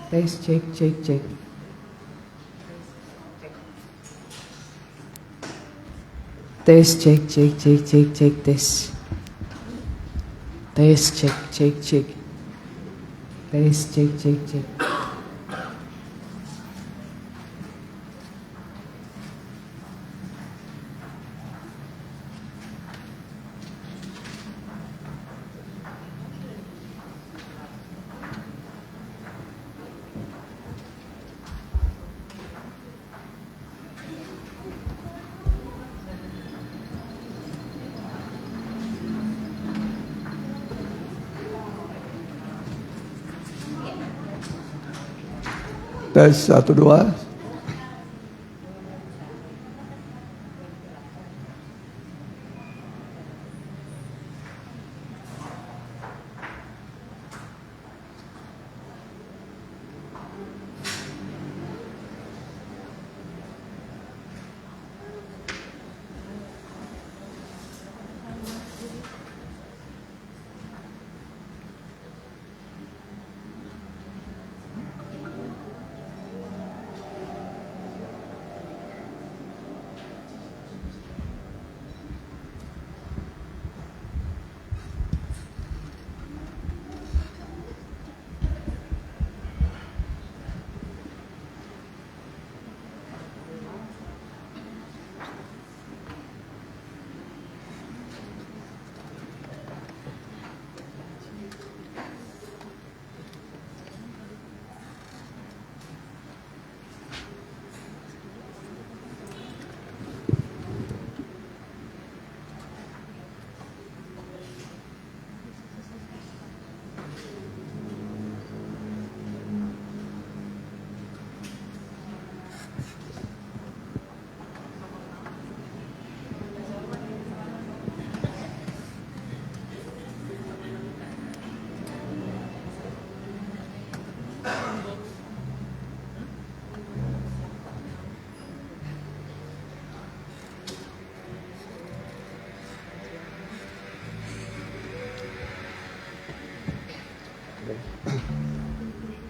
Tes cek cek cek. Tes cek cek cek cek cek tes. Tes cek cek cek. Tes cek cek cek. Tes 1 2.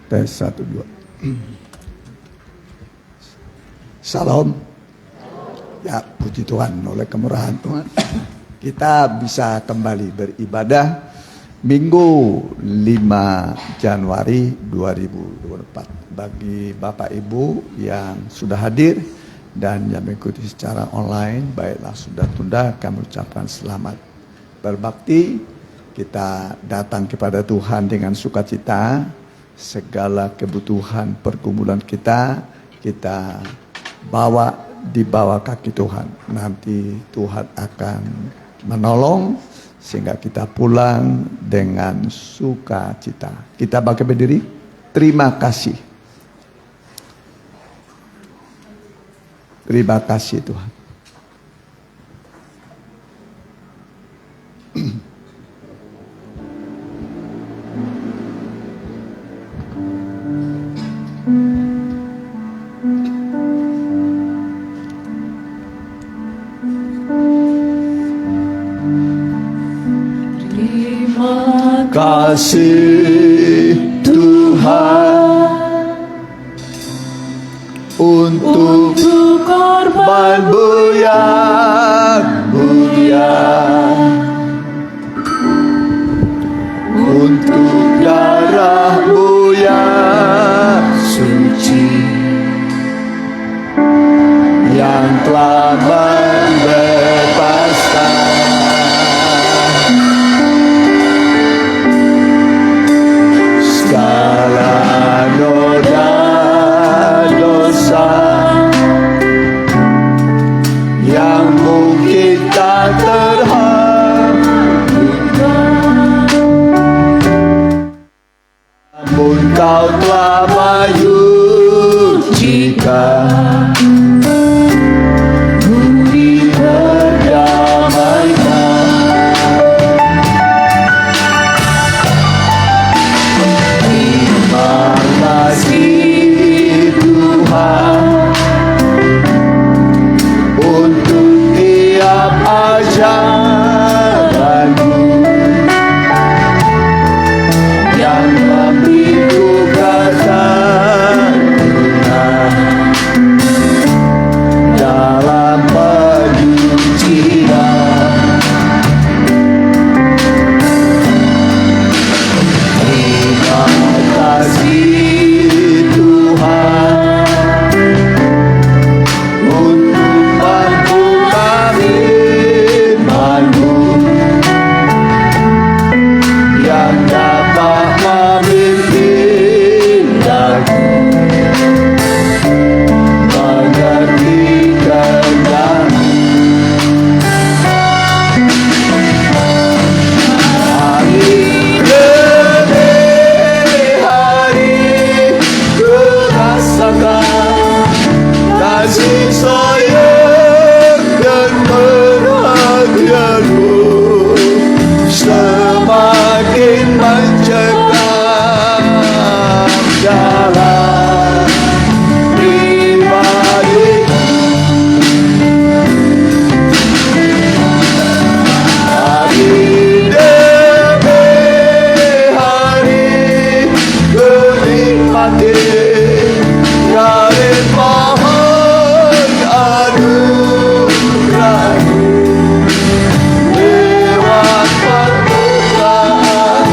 Tes 1 2. Salam. Ya, puji Tuhan, oleh kemurahan Tuhan kita bisa kembali beribadah Minggu 5 Januari 2024. Bagi Bapak Ibu yang sudah hadir dan yang mengikuti secara online, baiklah sudah tunda, kami ucapkan selamat berbakti. Kita datang kepada Tuhan dengan sukacita. Segala kebutuhan pergumulan kita bawa di bawah kaki Tuhan. Nanti Tuhan akan menolong sehingga kita pulang dengan sukacita. Kita bangkit berdiri. Terima kasih. Terima kasih Tuhan. Kasih Tuhan untuk korbanmu yang mulia, untuk darahmu yang suci yang telah membebaskan segala noda dosa yang mungkin tak terhapuskan, namun Kau telah menyucikan, bumi berdamaikan. Terima kasih Tuhan untuk tiap ajaran-Mu yang membimbing kata hadir dari pohon anugerah-Mu lewat permukaan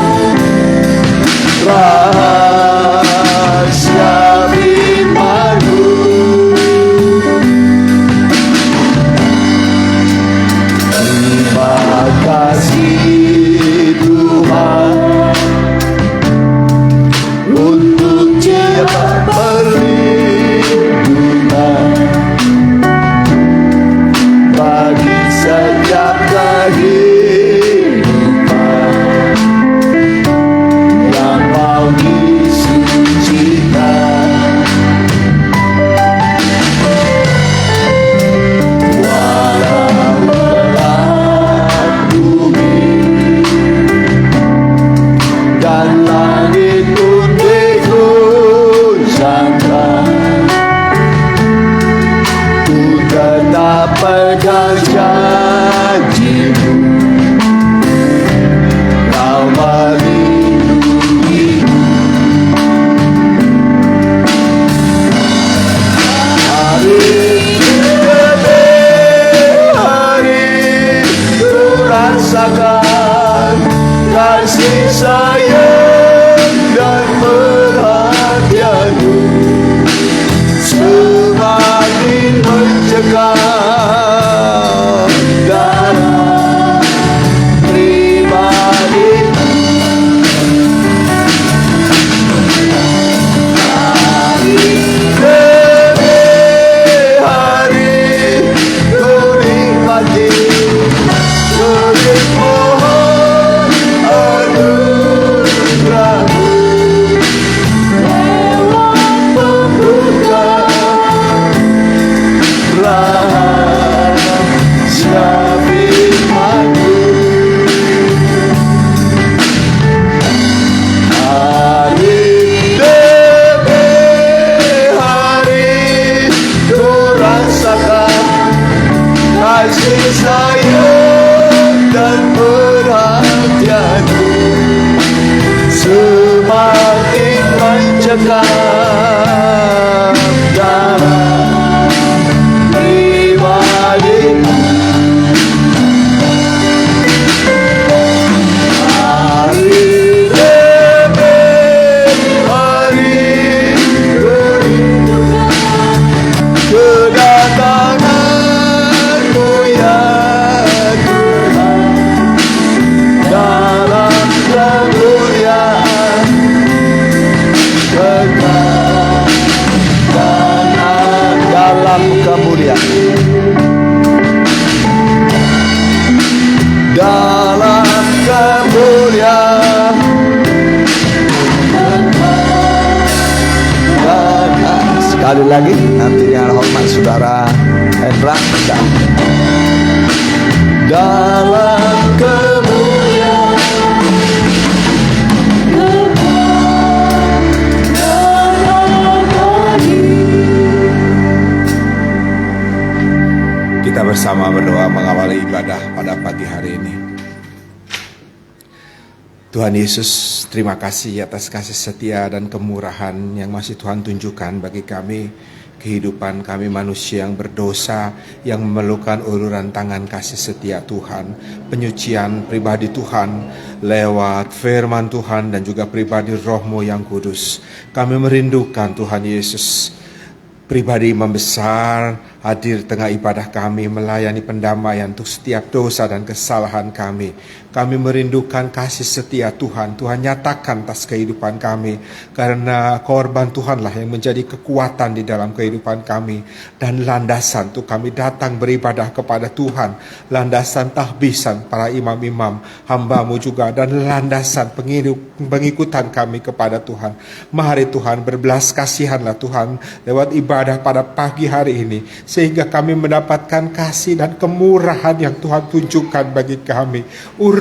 rahasia firman-Mu. Terima kasih Tuhan untuk jiwa perlindungan bagi setiap kehidupan yang mau disucikan. Walau berat bumi dan langit pun digoncangkan, ku tetap pegang janji-Mu, Kau melindungiku. Hari demi hari ku rasakan kasih sayang dan perhatian-Mu semakin mencekam dalam pribadi-Ku. Hari demi hari ku nikmati dari pohon anugerah-Mu lewat pembukaan rahasia firman-Mu. Hari demi hari ku rasakan kasih sayang dan perhatian-Mu semakin mencekam dalam pribadi-Ku. Hari demi hari ku rindukan kedatangan-Mu ya Tuhan, dalam kemuliaan kekal dan dalam kemuliaan, dalam kemuliaan dan sekali lagi nanti dengan hormat Saudara Hendra dalam kemuliaan. Kita bersama berdoa mengawali ibadah pada pagi hari ini. Tuhan Yesus, terima kasih atas kasih setia dan kemurahan yang masih Tuhan tunjukkan bagi kami. Kehidupan kami manusia yang berdosa, yang memerlukan uluran tangan kasih setia Tuhan, penyucian pribadi Tuhan lewat firman Tuhan dan juga pribadi Roh-Mu yang kudus. Kami merindukan Tuhan Yesus, pribadi membesar, hadir tengah ibadah kami, melayani pendamaian untuk setiap dosa dan kesalahan kami. Kami merindukan kasih setia Tuhan. Tuhan nyatakan atas kehidupan kami, karena korban Tuhanlah yang menjadi kekuatan di dalam kehidupan kami dan landasan untuk kami datang beribadah kepada Tuhan, landasan tahbisan para imam-imam hamba-Mu juga, dan landasan pengikutan kami kepada Tuhan. Mari Tuhan, berbelas kasihanlah Tuhan lewat ibadah pada pagi hari ini, sehingga kami mendapatkan kasih dan kemurahan yang Tuhan tunjukkan bagi kami.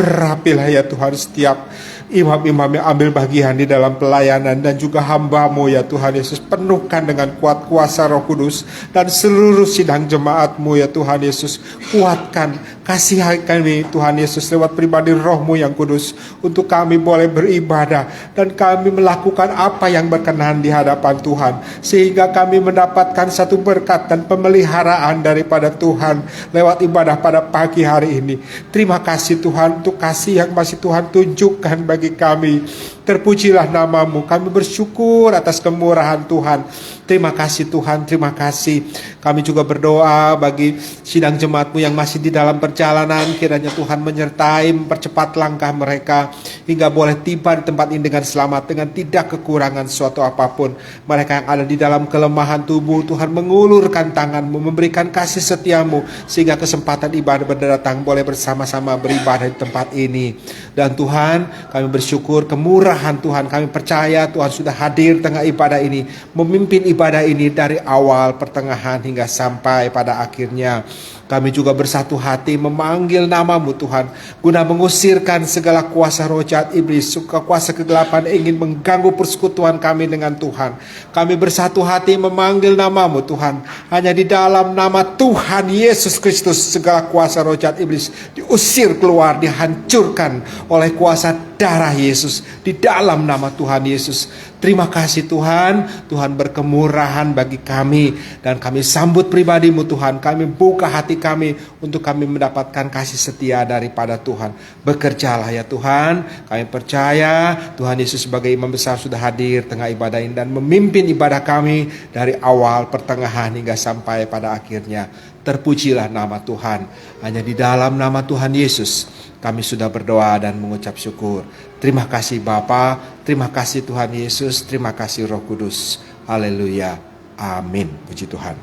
Urapilah ya Tuhan setiap imam-imam yang ambil bagian di dalam pelayanan dan juga hamba-Mu ya Tuhan Yesus. Penuhkan dengan kuat kuasa Roh Kudus dan seluruh sidang jemaat-Mu ya Tuhan Yesus. Kuatkan Kasihi kami Tuhan Yesus lewat pribadi Roh-Mu yang kudus, untuk kami boleh beribadah dan kami melakukan apa yang berkenan di hadapan Tuhan, sehingga kami mendapatkan satu berkat dan pemeliharaan daripada Tuhan lewat ibadah pada pagi hari ini. Terima kasih Tuhan untuk kasih yang masih Tuhan tunjukkan bagi kami. Terpujilah nama-Mu. Kami bersyukur atas kemurahan Tuhan. Terima kasih Tuhan, terima kasih. Kami juga berdoa bagi sidang jemaat-Mu yang masih di dalam perjalanan. Kiranya Tuhan menyertai, mempercepat langkah mereka hingga boleh tiba di tempat ini dengan selamat, dengan tidak kekurangan suatu apapun. Mereka yang ada di dalam kelemahan tubuh, Tuhan mengulurkan tangan-Mu, memberikan kasih setia-Mu, sehingga kesempatan ibadah berdatang boleh bersama-sama beribadah di tempat ini. Dan Tuhan, kami bersyukur kemurahan Tuhan. Kami percaya Tuhan sudah hadir tengah ibadah ini, memimpin ibadah ini dari awal, pertengahan hingga sampai pada akhirnya. Kami juga bersatu hati memanggil nama-Mu Tuhan, guna mengusirkan segala kuasa roh jahat iblis, kuasa kegelapan ingin mengganggu persekutuan kami dengan Tuhan. Kami bersatu hati memanggil nama-Mu Tuhan. Hanya di dalam nama Tuhan Yesus Kristus segala kuasa roh jahat iblis diusir keluar, dihancurkan oleh kuasa darah Yesus di dalam nama Tuhan Yesus. Terima kasih Tuhan, Tuhan berkemurahan bagi kami, dan kami sambut pribadi-Mu Tuhan. Kami buka hati kami untuk kami mendapatkan kasih setia daripada Tuhan. Bekerjalah ya Tuhan. Kami percaya Tuhan Yesus sebagai imam besar sudah hadir tengah ibadah ini dan memimpin ibadah kami dari awal, pertengahan hingga sampai pada akhirnya. Terpujilah nama Tuhan. Hanya di dalam nama Tuhan Yesus kami sudah berdoa dan mengucap syukur. Terima kasih Bapa, terima kasih Tuhan Yesus, terima kasih Roh Kudus. Haleluya. Amin. Puji Tuhan.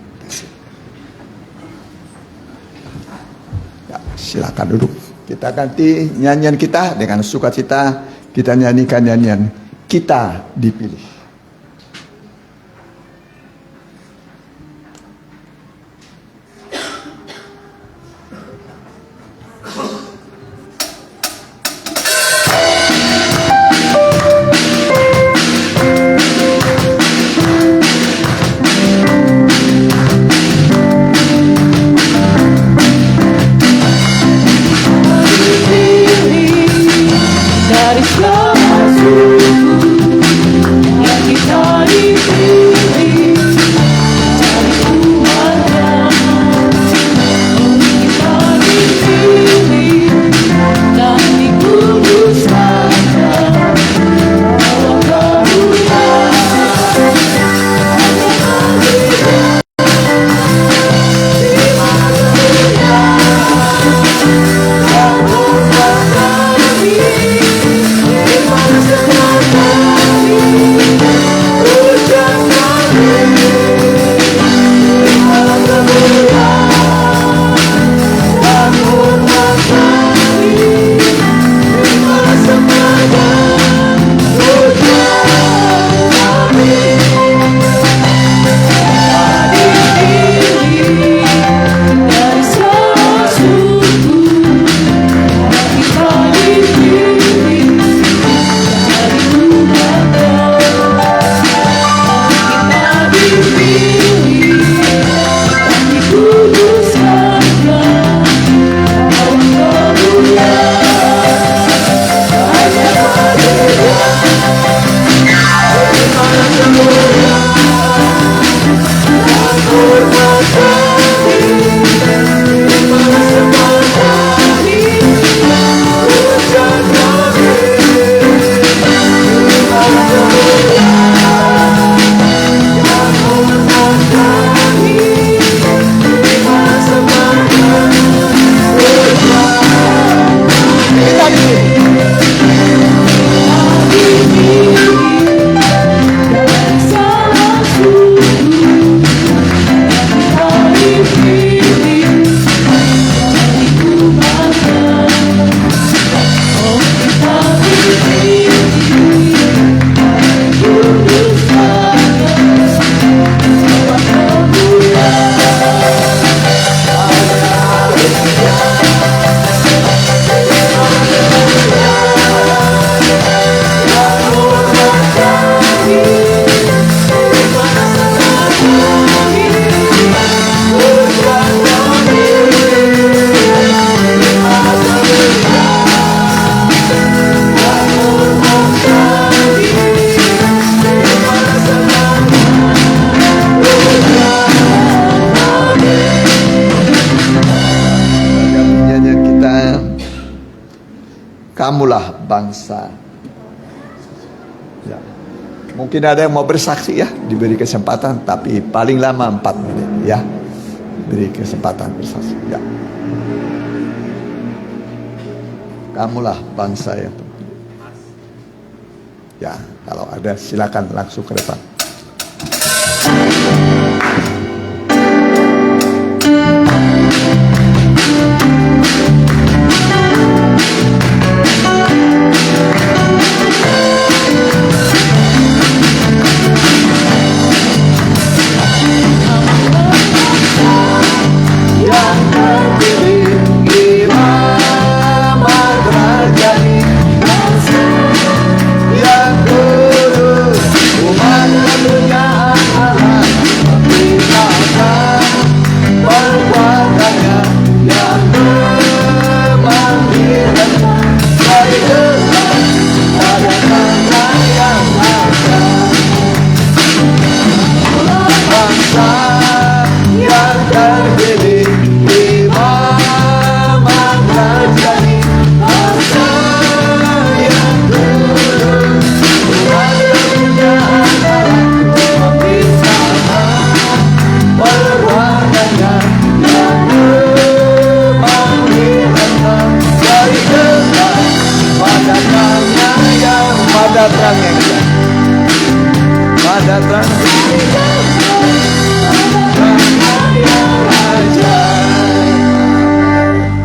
Ya, silakan duduk. Kita ganti nyanyian kita dengan sukacita. Kita nyanyikan nyanyian Kita Dipilih. Dari segala suku kamulah bangsa. Ya. Mungkin ada yang mau bersaksi ya, diberi kesempatan, tapi paling lama 4 menit ya. Beri kesempatan bersaksi ya. Kamulah bangsa yang terpilih. Ya, kalau ada silakan langsung ke depan.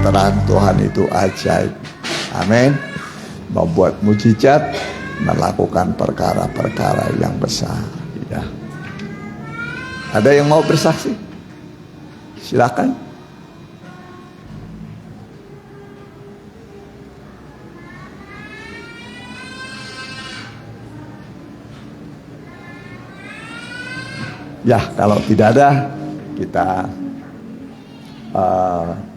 Terang Tuhan itu ajaib. Amin. Membuat mujizat, melakukan perkara-perkara yang besar. Ya. Ada yang mau bersaksi? Silakan. Ya, kalau tidak ada, kita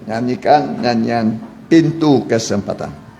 nyanyikan nyanyian Pintu Kesempatan.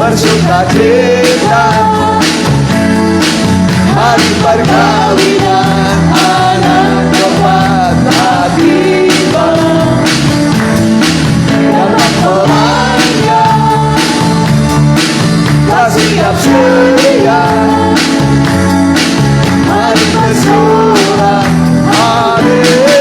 Bersukacita, hari perkawinan anak kepada tiba, dalam pelanya kasih siap sedia, mari bersorak haleluya.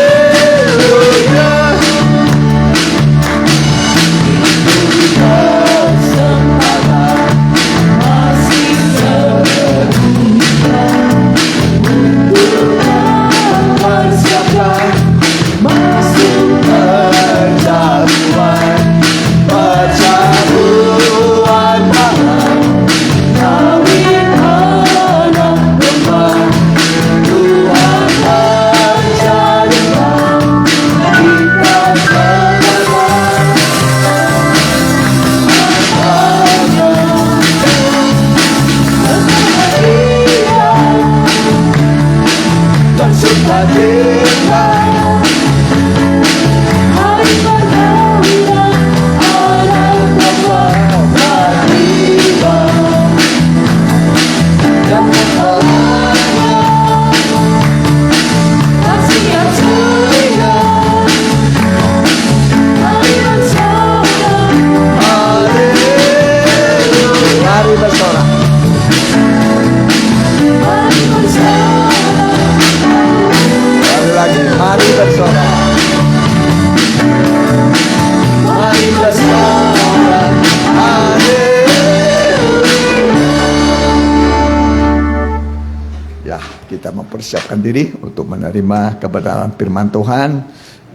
kita mempersiapkan diri untuk menerima kebenaran firman Tuhan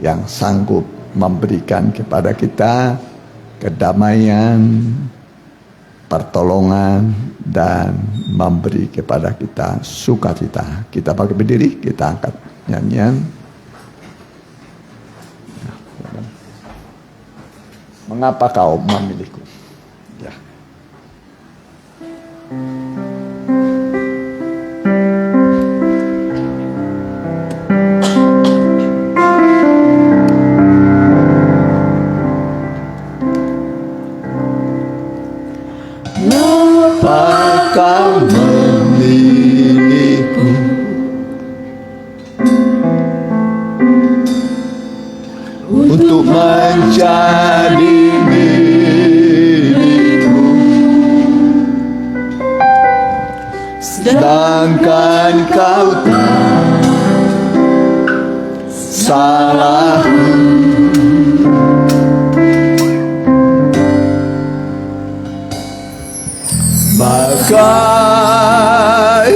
yang sanggup memberikan kepada kita kedamaian, pertolongan, dan memberi kepada kita sukacita. Kita pakai berdiri, kita angkat nyanyian. Mengapa kau memilihku? Ya. Mengapa kau memilihku? Untuk menjadi milikmu, sedangkan kau tak salahku.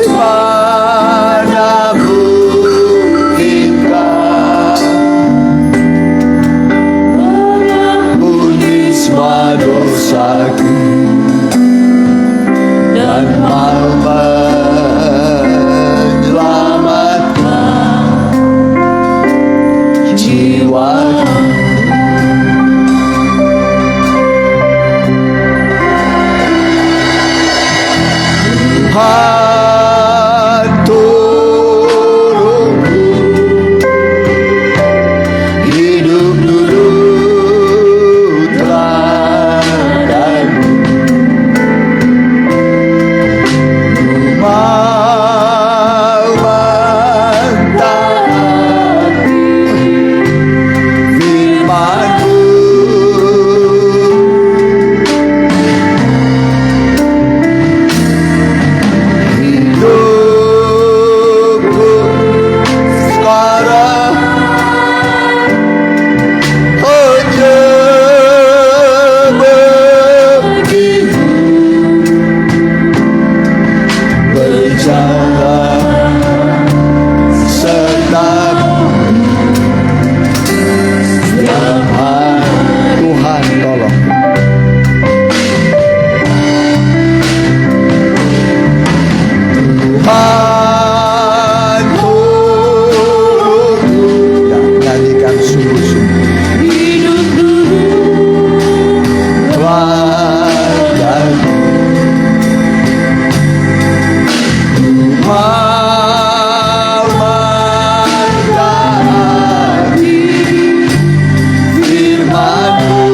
Bagaimana mungkinkah mengampuni semua dosaku dan mau menyelamatkan jiwaku. Tuhan tolongku, hidup dulu teladanmu. Mau mentaati firman-Mu.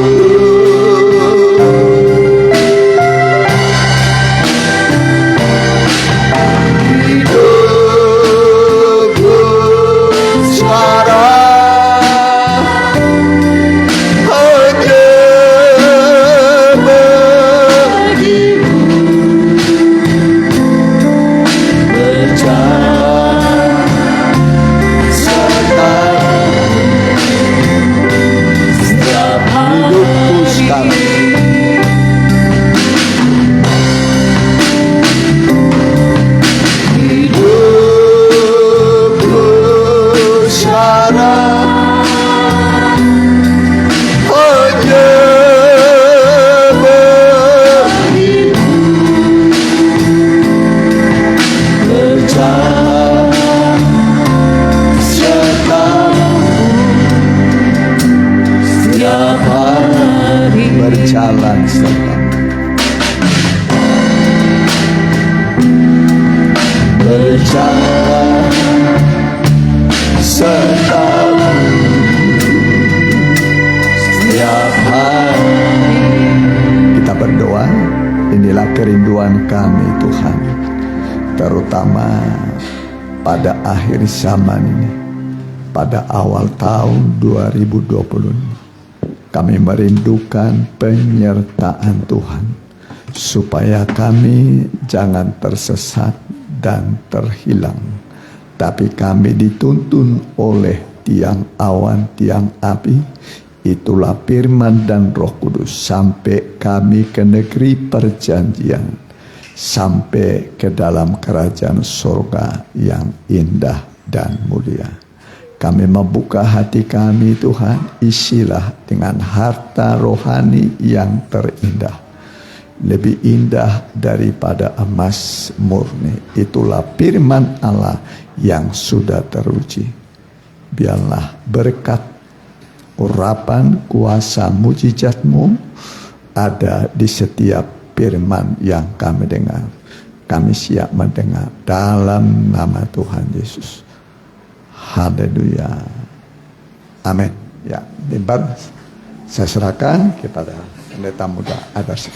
Berjalan sertamu, berjalan sertamu setiap hari. Kita berdoa, inilah kerinduan kami Tuhan, terutama pada akhir zaman ini, pada awal tahun 2020 ini. Kami merindukan penyertaan Tuhan, supaya kami jangan tersesat dan terhilang, tapi kami dituntun oleh tiang awan, tiang api, itulah firman dan Roh Kudus, sampai kami ke negeri perjanjian, sampai ke dalam kerajaan surga yang indah dan mulia. Kami membuka hati kami Tuhan, isilah dengan harta rohani yang terindah. Lebih indah daripada emas murni. Itulah firman Allah yang sudah teruji. Biarlah berkat urapan kuasa mujizat-Mu ada di setiap firman yang kami dengar. Kami siap mendengar dalam nama Tuhan Yesus. Haleluya. Amin. Ya, mimbar saya serahkan kepada pendeta muda Adas.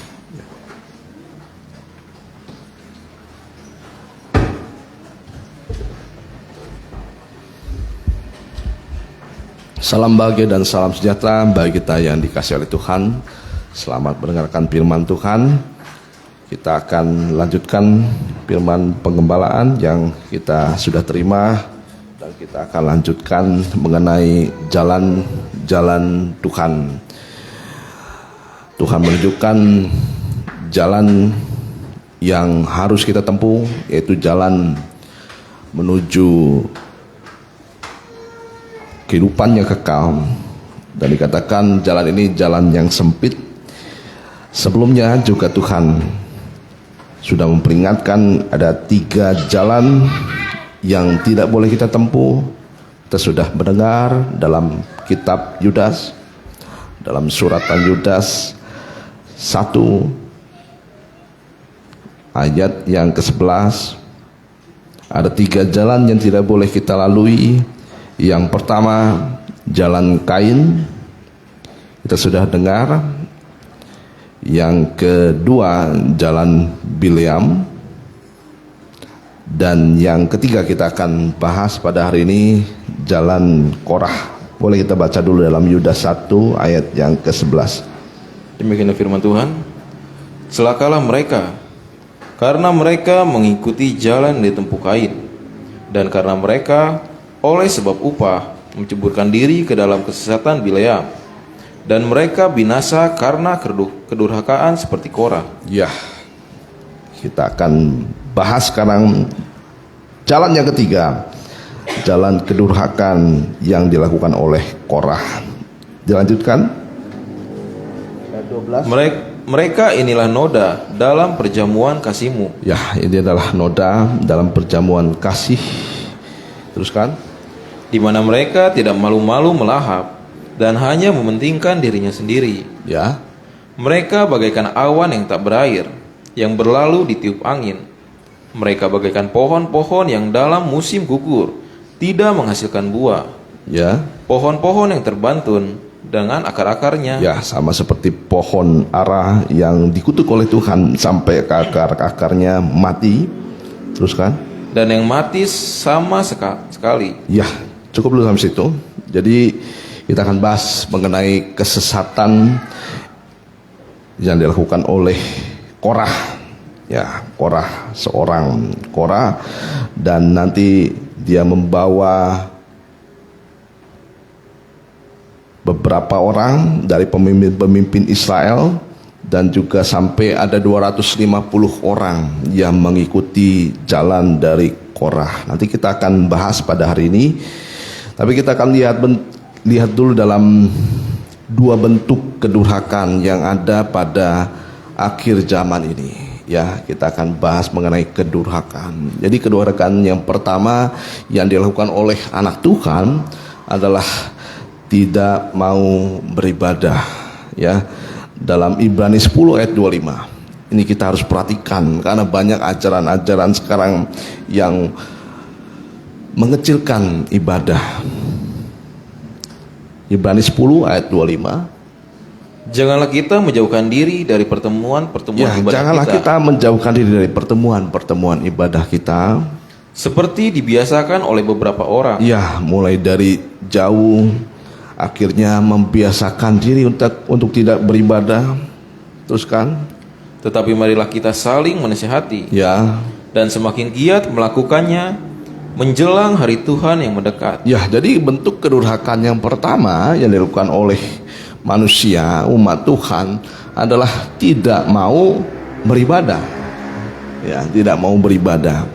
Salam bahagia dan salam sejahtera bagi kita yang dikasihi oleh Tuhan. Selamat mendengarkan firman Tuhan. Kita akan lanjutkan firman penggembalaan yang kita sudah terima, dan kita akan lanjutkan mengenai jalan-jalan Tuhan. Tuhan menunjukkan jalan yang harus kita tempuh, yaitu jalan menuju kehidupannya kekal. Dan dikatakan jalan ini jalan yang sempit. Sebelumnya juga Tuhan sudah memperingatkan ada 3 jalan yang tidak boleh kita tempuh. Kita sudah mendengar dalam kitab Yudas, dalam suratan Yudas 1 ayat yang ke-11. Ada 3 jalan yang tidak boleh kita lalui. Yang pertama, jalan Kain, kita sudah dengar. Yang kedua, jalan Bileam. Dan yang ketiga kita akan bahas pada hari ini, jalan Korah. Boleh kita baca dulu dalam Yudas 1 ayat yang ke-11. Demikianlah firman Tuhan. Celakalah mereka, karena mereka mengikuti jalan yang ditempuh Kain, dan karena mereka oleh sebab upah menceburkan diri ke dalam kesesatan Bileam, dan mereka binasa karena kedurhakaan seperti Korah. Ya, kita akan bahas sekarang jalan yang ketiga, jalan kedurhakaan yang dilakukan oleh Korah. Dilanjutkan. Ayat 12. Mereka inilah noda dalam perjamuan kasih-Mu. Ya, ini adalah noda dalam perjamuan kasih. Teruskan. Di mana mereka tidak malu-malu melahap dan hanya mementingkan dirinya sendiri. Ya. Mereka bagaikan awan yang tak berair, yang berlalu ditiup angin. Mereka bagaikan pohon-pohon yang dalam musim gugur tidak menghasilkan buah. Ya. Pohon-pohon yang terbantun dengan akar-akarnya. Ya, sama seperti pohon ara yang dikutuk oleh Tuhan sampai ke akar-akarnya mati. Teruskan. Dan yang mati sama sekali. Ya, cukup dulu sampai situ. Jadi kita akan bahas mengenai kesesatan yang dilakukan oleh Korah. Ya, Korah, seorang Korah, dan nanti dia membawa beberapa orang dari pemimpin-pemimpin Israel, dan juga sampai ada 250 orang yang mengikuti jalan dari Korah. Nanti kita akan bahas pada hari ini. Tapi kita akan lihat dulu dalam 2 bentuk kedurhakaan yang ada pada akhir zaman ini. Ya, kita akan bahas mengenai kedurhakaan. Jadi kedurhakaan yang pertama yang dilakukan oleh anak Tuhan adalah tidak mau beribadah. Ya, dalam Ibrani 10 ayat 25. Ini kita harus perhatikan karena banyak ajaran-ajaran sekarang yang mengecilkan ibadah. Ibrani 10 ayat 25. Janganlah kita menjauhkan diri dari pertemuan-pertemuan ibadah janganlah kita menjauhkan diri dari pertemuan-pertemuan ibadah kita, seperti dibiasakan oleh beberapa orang. Ya, mulai dari jauh akhirnya membiasakan diri untuk tidak beribadah. Teruskan. Tetapi marilah kita saling menasihati. Ya. Dan semakin giat melakukannya menjelang hari Tuhan yang mendekat. Ya, jadi bentuk kedurhakaan yang pertama yang dilakukan oleh manusia, umat Tuhan, adalah tidak mau beribadah. ya, tidak mau beribadah.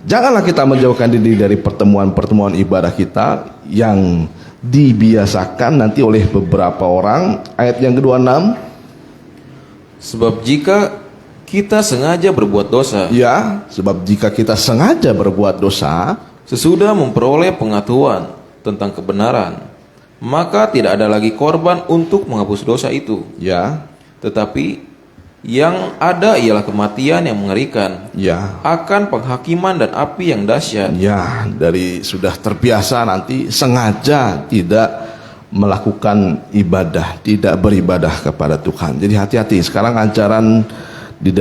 Janganlah kita menjauhkan diri dari pertemuan-pertemuan ibadah kita yang dibiasakan nanti oleh beberapa orang. Ayat yang ke-26. Sebab jika kita sengaja berbuat dosa, Ya, sebab jika kita sengaja berbuat dosa, sesudah memperoleh pengetahuan tentang kebenaran, maka tidak ada lagi korban untuk menghapus dosa itu. ya, Tetapi yang ada ialah kematian yang mengerikan, ya, akan penghakiman dan api yang dahsyat. ya, dari sudah terbiasa nanti sengaja tidak melakukan ibadah, tidak beribadah kepada Tuhan. Jadi hati-hati, sekarang ajaran di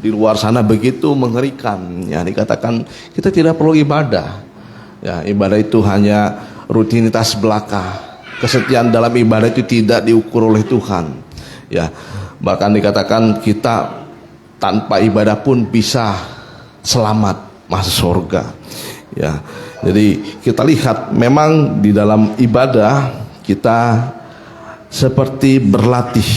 luar sana begitu mengerikan. Ya, dikatakan kita tidak perlu ibadah. Ya, ibadah itu hanya rutinitas belaka. Kesetiaan dalam ibadah itu tidak diukur oleh Tuhan. Ya, bahkan dikatakan kita tanpa ibadah pun bisa selamat masuk surga. Ya, jadi kita lihat memang di dalam ibadah kita seperti berlatih,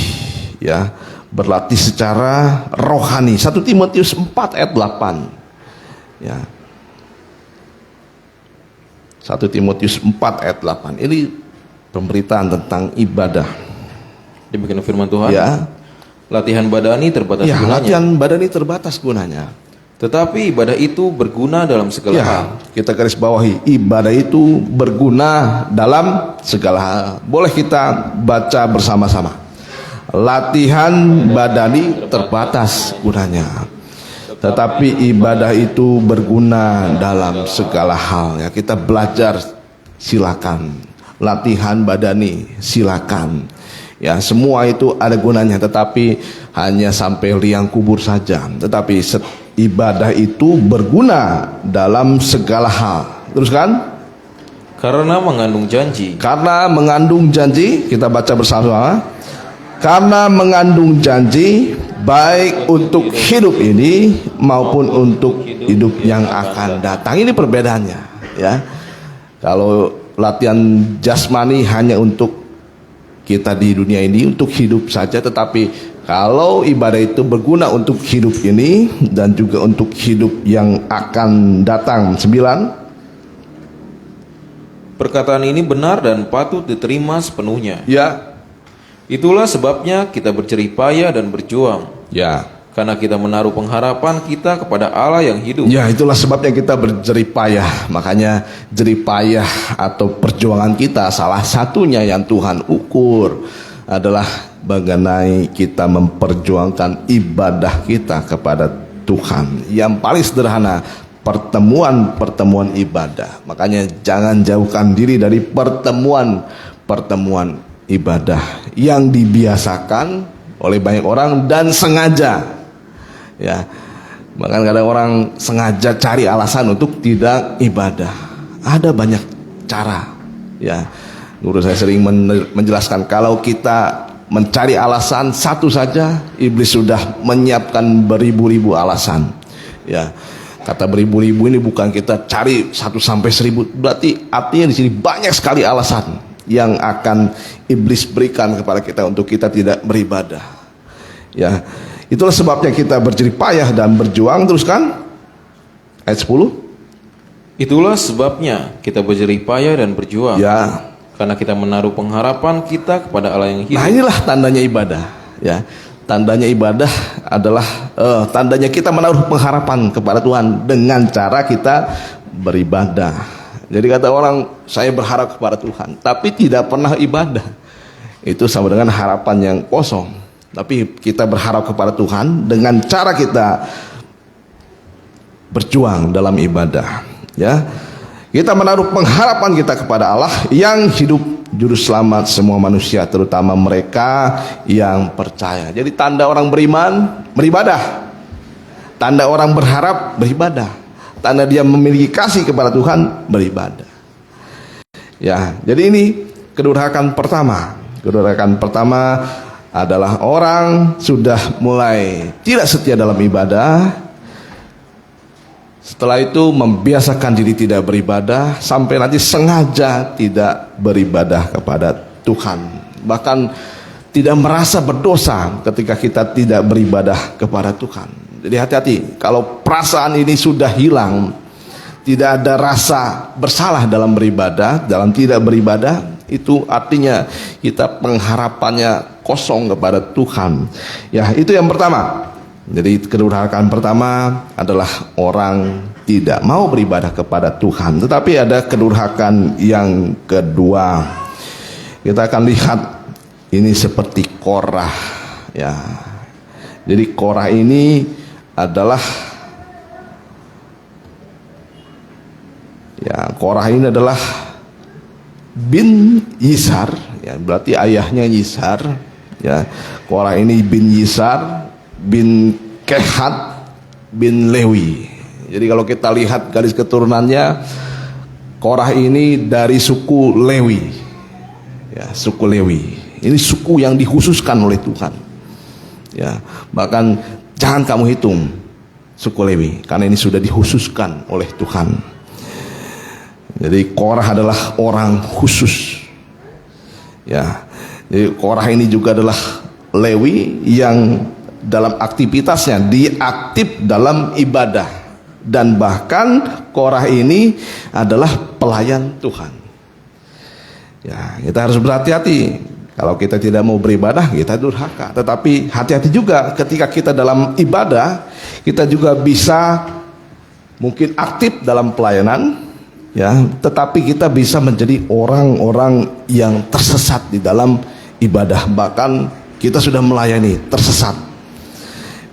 ya, berlatih secara rohani. 1 Timotius 4 ayat 8. Ya. 1 Timotius 4 ayat 8. Ini pemberitaan tentang ibadah. Demikian firman Tuhan. Ya. Latihan badani terbatas Ya, gunanya, latihan badan ini terbatas gunanya. tetapi ibadah itu berguna dalam segala Ya, hal. kita garis bawahi, ibadah itu berguna dalam segala hal. Boleh kita baca bersama-sama. Latihan badani terbatas gunanya, tetapi ibadah itu berguna dalam segala hal. Ya, kita belajar silakan, latihan badani silakan. Ya, semua itu ada gunanya, tetapi hanya sampai liang kubur saja. Tetapi ibadah itu berguna dalam segala hal. Teruskan. Karena mengandung janji. Karena mengandung janji, kita baca bersama. Karena mengandung janji baik untuk hidup ini maupun untuk hidup yang akan datang. Ini perbedaannya, ya. Kalau latihan jasmani hanya untuk kita di dunia ini, untuk hidup saja, tetapi kalau ibadah itu berguna untuk hidup ini dan juga untuk hidup yang akan datang. 9. Perkataan ini benar dan patut diterima sepenuhnya. Ya. Itulah sebabnya kita berjerih payah dan berjuang, Ya. karena kita menaruh pengharapan kita kepada Allah yang hidup. Ya, itulah sebabnya kita berjerih payah. Makanya jerih payah atau perjuangan kita salah satunya yang Tuhan ukur adalah mengenai kita memperjuangkan ibadah kita kepada Tuhan. Yang paling sederhana, pertemuan-pertemuan ibadah. Makanya jangan jauhkan diri dari pertemuan-pertemuan ibadah yang dibiasakan oleh banyak orang dan sengaja. Ya, bahkan kadang orang sengaja cari alasan untuk tidak ibadah. Ada banyak cara. Ya, guru saya sering menjelaskan, kalau kita mencari alasan satu saja, iblis sudah menyiapkan beribu-ribu alasan. Ya, kata beribu-ribu ini bukan kita cari 1 sampai 1000, berarti artinya di sini banyak sekali alasan yang akan iblis berikan kepada kita untuk kita tidak beribadah. Ya, itulah sebabnya kita berjerih payah dan berjuang. Teruskan ayat 10. Itulah sebabnya kita berjerih payah dan berjuang, Ya. karena kita menaruh pengharapan kita kepada Allah yang hidup. Nah, inilah tandanya ibadah. Ya, tandanya ibadah adalah tandanya kita menaruh pengharapan kepada Tuhan dengan cara kita beribadah. Jadi kata orang, saya berharap kepada Tuhan tapi tidak pernah ibadah, itu sama dengan harapan yang kosong. Tapi kita berharap kepada Tuhan dengan cara kita berjuang dalam ibadah. Ya, kita menaruh pengharapan kita kepada Allah yang hidup, juru selamat semua manusia, terutama mereka yang percaya. Jadi tanda orang beriman beribadah, tanda orang berharap beribadah, tanda dia memiliki kasih kepada Tuhan beribadah. Ya, jadi ini kedurhakaan pertama. Kedurhakaan pertama adalah orang sudah mulai tidak setia dalam ibadah. Setelah itu membiasakan diri tidak beribadah, sampai nanti sengaja tidak beribadah kepada Tuhan. Bahkan tidak merasa berdosa ketika kita tidak beribadah kepada Tuhan. Jadi hati-hati, kalau perasaan ini sudah hilang, tidak ada rasa bersalah dalam beribadah, dalam tidak beribadah, itu artinya kita pengharapannya kosong kepada Tuhan. Ya, itu yang pertama. Jadi kedurhakaan pertama adalah orang tidak mau beribadah kepada Tuhan. Tetapi ada kedurhakaan yang kedua. Kita akan lihat ini seperti Korah, ya. Jadi Korah ini adalah, ya, Korah ini adalah bin Yisar, ya, berarti ayahnya Yisar, ya. Korah ini bin Yisar, bin Kehat, bin Lewi. Jadi kalau kita lihat garis keturunannya, Korah ini dari suku Lewi, ya, suku Lewi. Ini suku yang dikhususkan oleh Tuhan, ya. Bahkan jangan kamu hitung suku Lewi, karena ini sudah dikhususkan oleh Tuhan. Jadi Korah adalah orang khusus, ya. Jadi Korah ini juga adalah Lewi yang dalam aktivitasnya dia aktif dalam ibadah, dan bahkan Korah ini adalah pelayan Tuhan. Ya, kita harus berhati-hati. Kalau kita tidak mau beribadah, kita durhaka. Tetapi hati-hati juga ketika kita dalam ibadah, kita juga bisa mungkin aktif dalam pelayanan, ya, tetapi kita bisa menjadi orang-orang yang tersesat di dalam ibadah. Bahkan kita sudah melayani tersesat.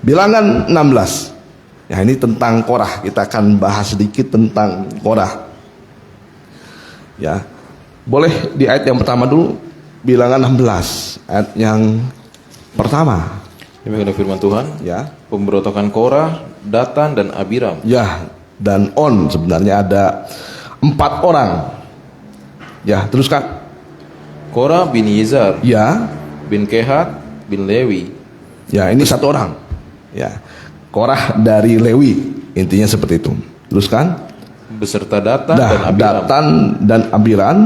Bilangan 16. Ya, ini tentang Korah. Kita akan bahas sedikit tentang Korah. Ya. Boleh di ayat yang pertama dulu. Bilangan 16 ayat yang pertama. Demikian firman Tuhan. Ya. Pemberontakan Korah, Datan dan Abiram. Ya, dan On sebenarnya ada 4 orang. Ya, teruskan. Korah bin Yizar, Ya. bin Kehat, bin Lewi. Ya, ini 1 orang. Ya. Korah dari Lewi, intinya seperti itu. Teruskan. Beserta Datan dan Abiram, Datan dan Abiram,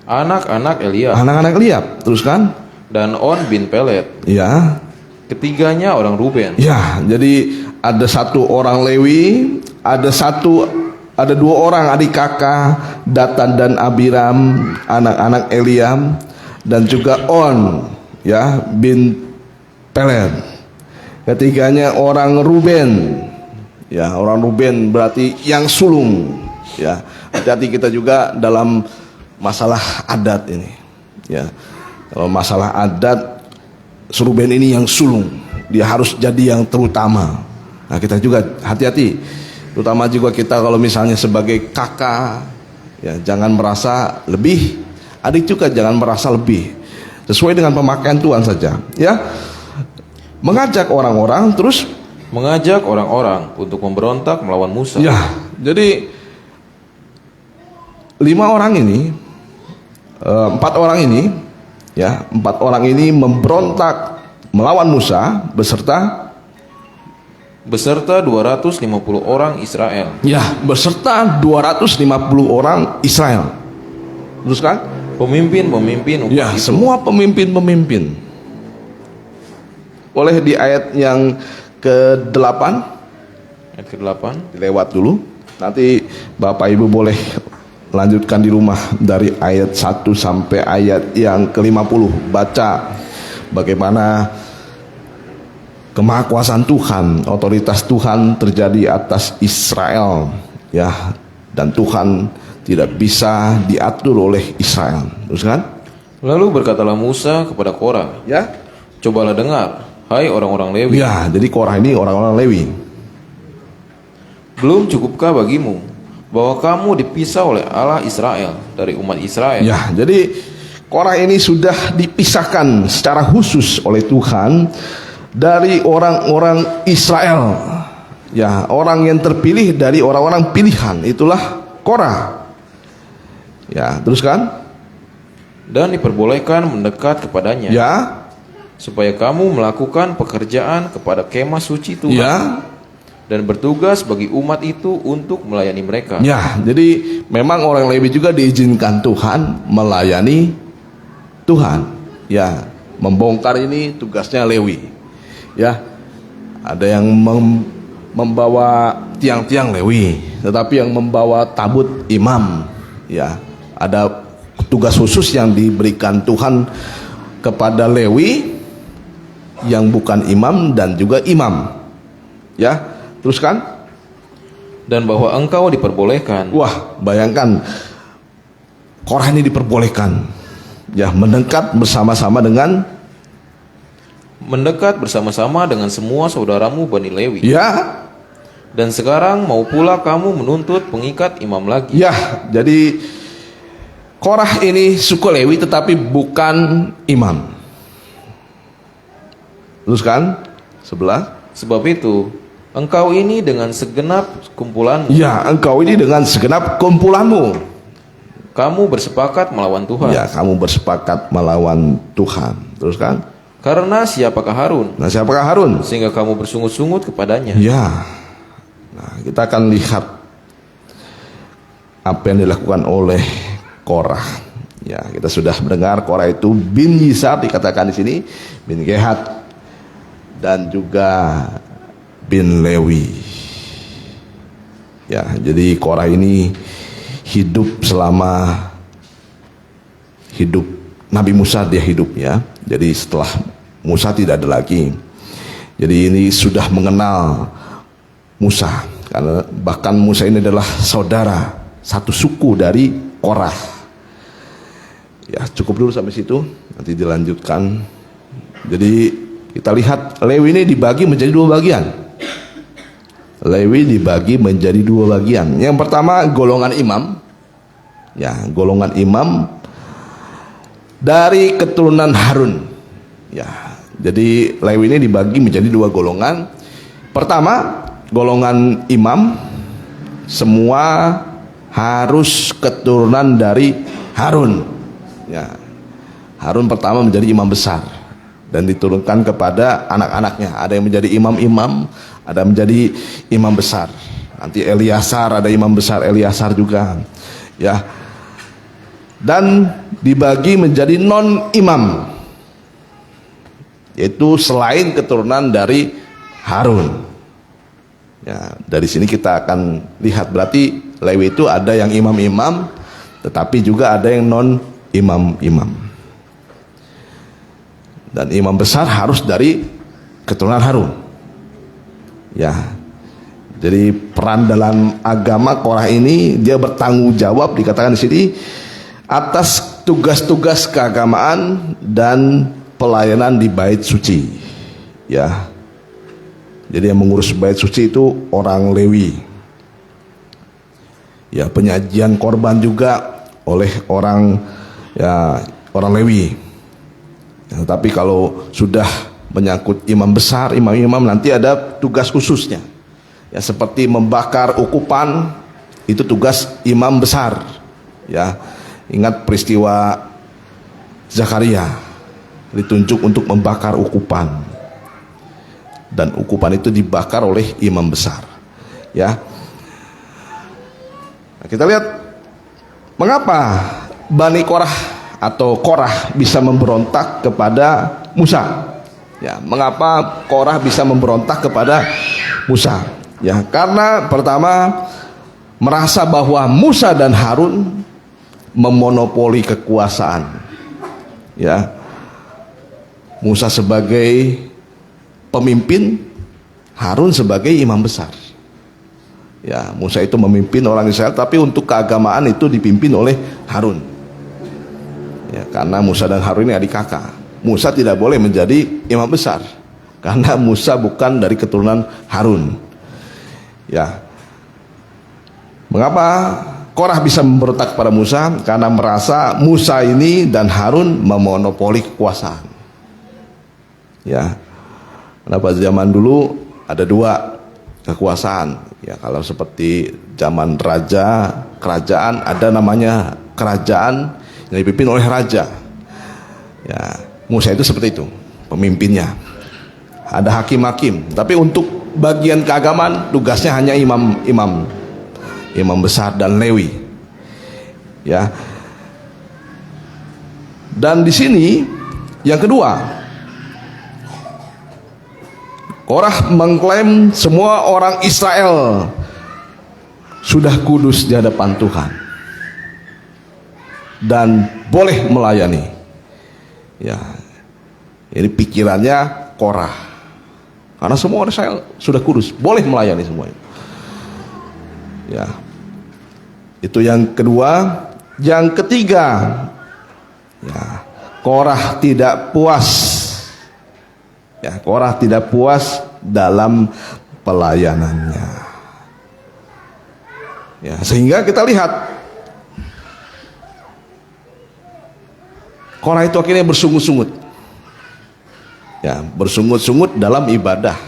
anak-anak Eliab, anak-anak Eliab. Teruskan. dan On bin Pelet. Ya. Ketiganya orang Ruben. Ya, jadi ada 1 orang Lewi, ada 2 orang adik kakak, Datan dan Abiram, anak-anak Eliab, dan juga On, ya, bin Pelet. Ketiganya orang Ruben. Ya, orang Ruben berarti yang sulung. Ya, hati-hati kita juga dalam masalah adat ini. Ya, kalau masalah adat, Ruben ini yang sulung, dia harus jadi yang terutama. Nah, kita juga hati-hati, terutama juga kita kalau misalnya sebagai kakak, ya, jangan merasa lebih. Adik juga jangan merasa lebih. Sesuai dengan pemakaian Tuhan saja, ya. Mengajak orang-orang, terus Mengajak orang-orang untuk memberontak melawan Musa. ya, jadi 5 orang ini, 4 orang ini, ya, 4 orang ini memberontak melawan Musa beserta 250 orang Israel. Ya, beserta 250 orang Israel. Terus kan? Pemimpin-pemimpin umat Ya, itu. semua pemimpin-pemimpin. Boleh di ayat yang ke-8, Ayat ke-8. dilewat dulu. Nanti Bapak Ibu boleh lanjutkan di rumah dari ayat 1 sampai ayat yang ke-50. Baca bagaimana kemahakuasaan Tuhan, otoritas Tuhan terjadi atas Israel, ya, dan Tuhan tidak bisa diatur oleh Israel. Terus kan? Lalu berkatalah Musa kepada Korah, Ya. cobalah dengar, hai orang-orang Lewi. Ya, jadi Korah ini orang-orang Lewi. Belum cukupkah bagimu bahwa kamu dipisah oleh Allah Israel dari umat Israel? Ya, jadi Korah ini sudah dipisahkan secara khusus oleh Tuhan dari orang-orang Israel. Ya, orang yang terpilih dari orang-orang pilihan, itulah Korah. Ya, terus kan? Dan diperbolehkan mendekat kepadanya, Ya, supaya kamu melakukan pekerjaan kepada kemah suci Tuhan, ya, dan bertugas bagi umat itu untuk melayani mereka. ya. Jadi memang orang Lewi juga diizinkan Tuhan melayani Tuhan. Ya, Membongkar ini tugasnya Lewi. Ya. Ada yang membawa tiang-tiang Lewi, tetapi yang membawa tabut imam. Ya. Ada tugas khusus yang diberikan Tuhan kepada Lewi yang bukan imam dan juga imam. Ya. Teruskan. Dan bahwa engkau diperbolehkan. Wah, bayangkan Korah ini diperbolehkan ya mendekat bersama-sama dengan semua saudaramu Bani Lewi. Ya. Dan sekarang mau pula kamu menuntut pengikat imam lagi. Ya, jadi Korah ini suku Lewi tetapi bukan imam. Teruskan sebelah. Sebab itu engkau ini dengan segenap kumpulanmu. Ya, engkau ini dengan segenap kumpulanmu. Kamu bersepakat melawan Tuhan. Ya, kamu bersepakat melawan Tuhan. Teruskan. Karena siapakah Harun? Nah, siapakah Harun? Sehingga kamu bersungut-sungut kepadanya. Ya. Nah, kita akan lihat apa yang dilakukan oleh Korah. Ya, kita sudah mendengar Korah itu bin Yisar dikatakan di sini, bin Gehat dan juga bin Lewi. Ya, jadi Korah ini hidup selama hidup Nabi Musa, dia hidup ya. Jadi setelah Musa tidak ada lagi. Jadi ini sudah mengenal Musa, karena bahkan Musa ini adalah saudara satu suku dari Korah. Ya, cukup dulu sampai situ, nanti dilanjutkan. Jadi kita lihat Lewi ini dibagi menjadi dua bagian. Lewi dibagi menjadi dua bagian. Yang pertama golongan imam. Ya, golongan imam dari keturunan Harun. Ya, jadi Lewi ini dibagi menjadi dua golongan. Pertama, golongan imam semua harus keturunan dari Harun. Ya. Harun pertama menjadi imam besar dan diturunkan kepada anak-anaknya. Ada yang menjadi imam-imam, ada yang menjadi imam besar. Nanti Eliasar, ada imam besar Eliasar juga. Ya. Dan dibagi menjadi non-imam, yaitu selain keturunan dari Harun. Ya, dari sini kita akan lihat berarti Lewi itu ada yang imam-imam, tetapi juga ada yang non-imam-imam. Dan imam besar harus dari keturunan Harun. Ya. Jadi peran dalam agama Korah ini, dia bertanggung jawab dikatakan di sini atas tugas-tugas keagamaan dan pelayanan di bait suci. Ya. Jadi yang mengurus bait suci itu orang Lewi. Ya, penyajian korban juga oleh orang Lewi. Ya, tapi kalau sudah menyangkut imam besar, imam-imam, nanti ada tugas khususnya. Ya, seperti membakar ukupan, itu tugas imam besar. Ya. Ingat peristiwa Zakaria, ditunjuk untuk membakar ukupan, dan ukupan itu dibakar oleh imam besar. Ya, nah, kita lihat mengapa Bani Korah atau Korah bisa memberontak kepada Musa. Ya, mengapa Korah bisa memberontak kepada Musa? Ya, karena pertama merasa bahwa Musa dan Harun memonopoli kekuasaan. Ya, Musa sebagai pemimpin, Harun sebagai imam besar. Ya, Musa itu memimpin orang Israel, tapi untuk keagamaan itu dipimpin oleh Harun. Ya, karena Musa dan Harun ini adik kakak. Musa tidak boleh menjadi imam besar karena Musa bukan dari keturunan Harun. Ya, mengapa Korah bisa memberontak kepada Musa? Karena merasa Musa ini dan Harun memonopoli kekuasaan. Ya, karena pada zaman dulu ada dua kekuasaan. Ya, kalau seperti zaman raja, kerajaan, ada namanya kerajaan yang dipimpin oleh raja. Ya, Musa itu seperti itu, pemimpinnya. Ada hakim-hakim, tapi untuk bagian keagamaan tugasnya hanya imam besar dan Lewi. Ya. Dan di sini Yang kedua, Korah mengklaim semua orang Israel sudah kudus di hadapan Tuhan dan boleh melayani. Ya, ini pikirannya Korah. Karena semua orang Israel sudah kudus, boleh melayani semuanya. Ya, itu yang kedua. Yang ketiga, ya, Korah tidak puas. Ya, Korah tidak puas dalam pelayanannya. Ya, sehingga kita lihat Korah itu akhirnya bersungut-sungut. Ya, bersungut-sungut dalam ibadah,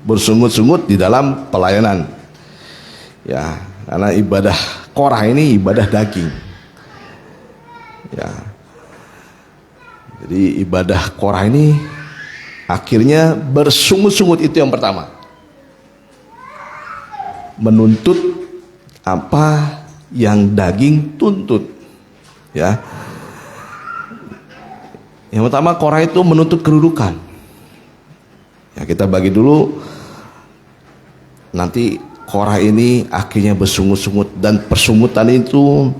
bersungut-sungut di dalam pelayanan. Ya, karena ibadah Korah ini ibadah daging. Ya. Jadi ibadah Korah ini akhirnya bersungut-sungut, itu yang pertama. Menuntut apa yang daging tuntut. Ya. Yang pertama, Korah itu menuntut kedudukan. Ya, kita bagi dulu. Nanti Korah ini akhirnya bersungut-sungut, dan persungutan itu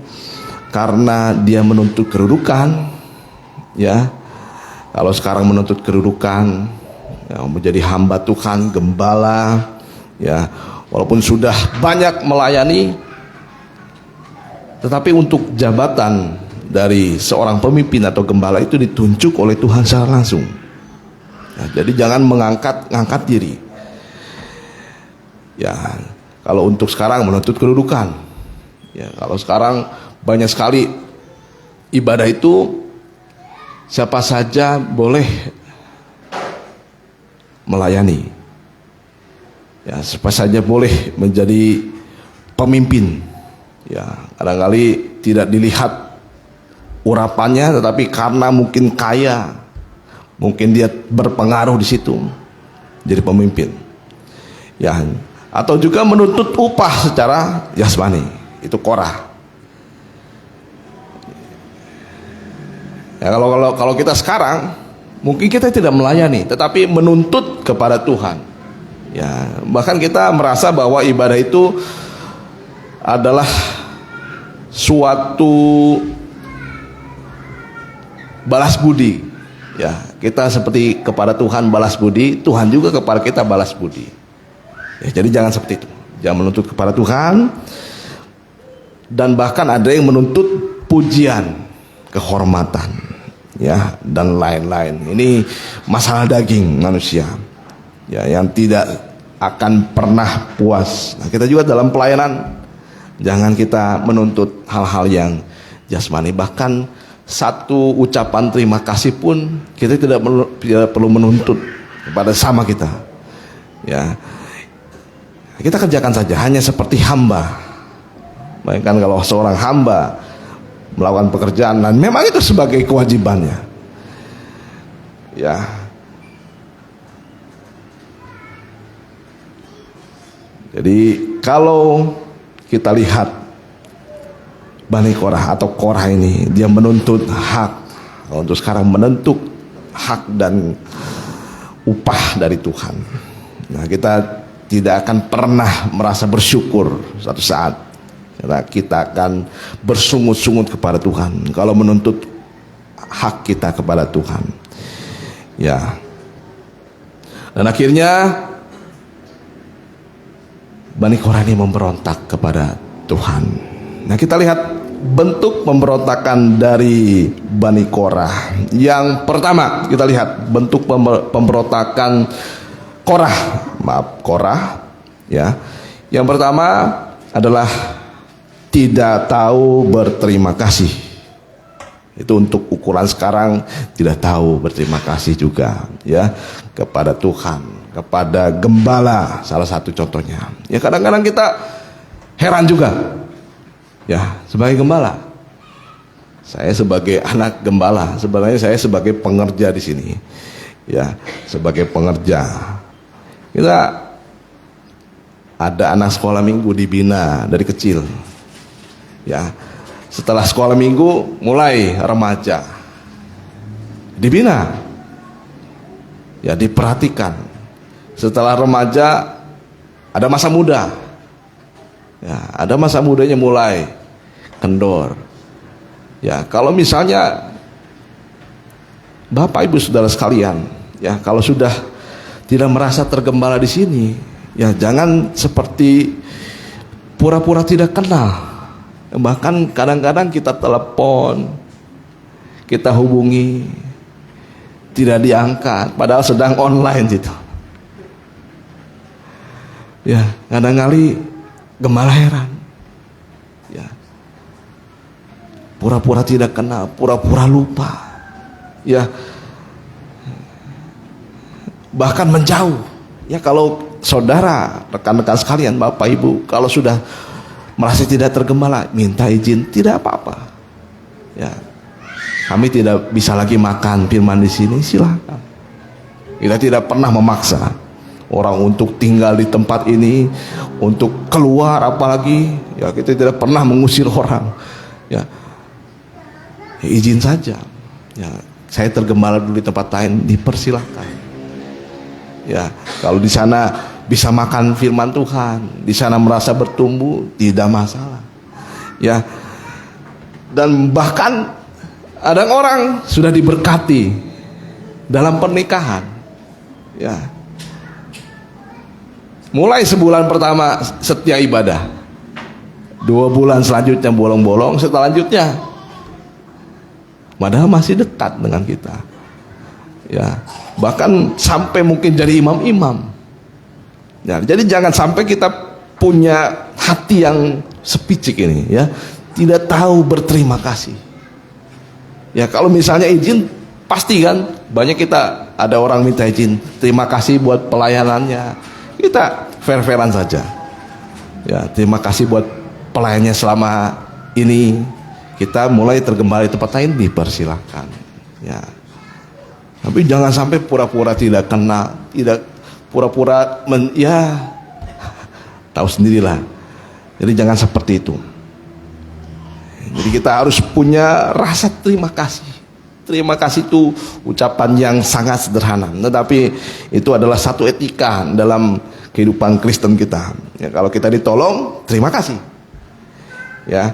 karena dia menuntut kedudukan. Ya, kalau sekarang menuntut kedudukan, ya, menjadi hamba Tuhan, gembala, ya, walaupun sudah banyak melayani, tetapi untuk jabatan dari seorang pemimpin atau gembala itu ditunjuk oleh Tuhan secara langsung. Ya, jadi jangan mengangkat diri. Ya, kalau untuk sekarang menuntut kedudukan, ya, kalau sekarang banyak sekali ibadah itu siapa saja boleh melayani. Ya, siapa saja boleh menjadi pemimpin. Ya, kadang-kali tidak dilihat urapannya, tetapi karena mungkin kaya, mungkin dia berpengaruh di situ jadi pemimpin. Ya, atau juga menuntut upah secara jasmani, itu Korah. Ya, kalau kita sekarang mungkin kita tidak melayani, tetapi menuntut kepada Tuhan. Ya, bahkan kita merasa bahwa ibadah itu adalah suatu balas budi. Ya, kita seperti kepada Tuhan balas budi, Tuhan juga kepada kita balas budi. Ya, jadi jangan seperti itu. Jangan menuntut kepada Tuhan, dan bahkan ada yang menuntut pujian, kehormatan, ya, dan lain-lain. Ini masalah daging manusia, ya, yang tidak akan pernah puas. Nah, kita juga dalam pelayanan jangan kita menuntut hal-hal yang jasmani. Bahkan satu ucapan terima kasih pun kita tidak perlu menuntut kepada sama kita. Ya, kita kerjakan saja hanya seperti hamba. Bayangkan kalau seorang hamba melakukan pekerjaan, dan memang itu sebagai kewajibannya. Ya. Jadi kalau kita lihat Bani Korah atau Korah ini, dia menuntut hak. Untuk sekarang menuntut hak dan upah dari Tuhan. Nah, kita tidak akan pernah merasa bersyukur suatu saat. Karena kita akan bersungut-sungut kepada Tuhan kalau menuntut hak kita kepada Tuhan. Ya. Dan akhirnya Bani Korah ini memberontak kepada Tuhan. Nah, kita lihat bentuk pemberontakan dari Bani Korah. Yang pertama, kita lihat bentuk pemberontakan Korah, ya. Yang pertama adalah tidak tahu berterima kasih. Itu untuk ukuran sekarang, tidak tahu berterima kasih juga, ya, kepada Tuhan, kepada gembala, salah satu contohnya. Ya, kadang-kadang kita heran juga. Ya, sebagai gembala, saya sebagai anak gembala, sebenarnya saya sebagai pengerja di sini. Ya, sebagai pengerja. Kita ada anak sekolah minggu dibina dari kecil. Ya, setelah sekolah minggu mulai remaja dibina. ya diperhatikan. Setelah remaja ada masa muda. Ya, ada masa mudanya mulai kendor. Ya, kalau misalnya Bapak Ibu Saudara sekalian, ya kalau sudah tidak merasa tergembala di sini, ya jangan seperti pura-pura tidak kenal. Bahkan kadang-kadang kita telepon, kita hubungi, tidak diangkat, padahal sedang online gitu. Ya, kadang-kali gembala heran. Ya, pura-pura tidak kenal, pura-pura lupa. Ya, bahkan menjauh. Ya, kalau saudara, rekan-rekan sekalian, Bapak Ibu, kalau sudah merasa tidak tergembala, minta izin, tidak apa-apa. Ya, kami tidak bisa lagi makan firman di sini, silakan. Kita tidak pernah memaksa orang untuk tinggal di tempat ini, untuk keluar apalagi. Ya, kita tidak pernah mengusir orang. Ya, izin saja. Ya, saya tergembala dulu di tempat lain, dipersilahkan. Ya, kalau di sana bisa makan firman Tuhan, di sana merasa bertumbuh, tidak masalah. Ya, dan bahkan ada orang sudah diberkati dalam pernikahan. Ya, mulai sebulan pertama setia ibadah, 2 bulan selanjutnya bolong-bolong, selanjutnya padahal masih dekat dengan kita. Ya, bahkan sampai mungkin jadi imam-imam. Ya, jadi jangan sampai kita punya hati yang sepicik ini, ya, tidak tahu berterima kasih. Ya, kalau misalnya izin, pasti kan banyak kita ada orang minta izin, terima kasih buat pelayanannya, kita fair-fairan saja. Ya, terima kasih buat pelayannya selama ini, kita mulai tergembala di tempat lain, dipersilahkan. Ya, tapi jangan sampai pura-pura tidak kenal, tidak pura-pura ya tahu sendirilah. Jadi jangan seperti itu. Jadi kita harus punya rasa terima kasih. Terima kasih itu ucapan yang sangat sederhana, tetapi itu adalah satu etika dalam kehidupan Kristen kita. Ya, kalau kita ditolong, terima kasih. Ya,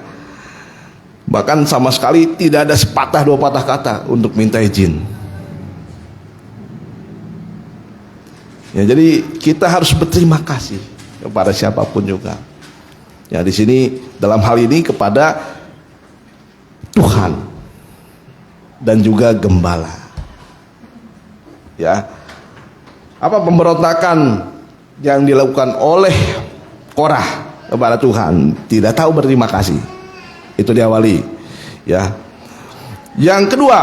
bahkan sama sekali tidak ada sepatah 2 patah kata untuk minta izin. Ya, jadi kita harus berterima kasih kepada siapapun juga. Ya, di sini dalam hal ini kepada Tuhan dan juga gembala. Ya, apa pemberontakan yang dilakukan oleh Korah kepada Tuhan? Tidak tahu berterima kasih. Itu diawali. Ya, yang kedua,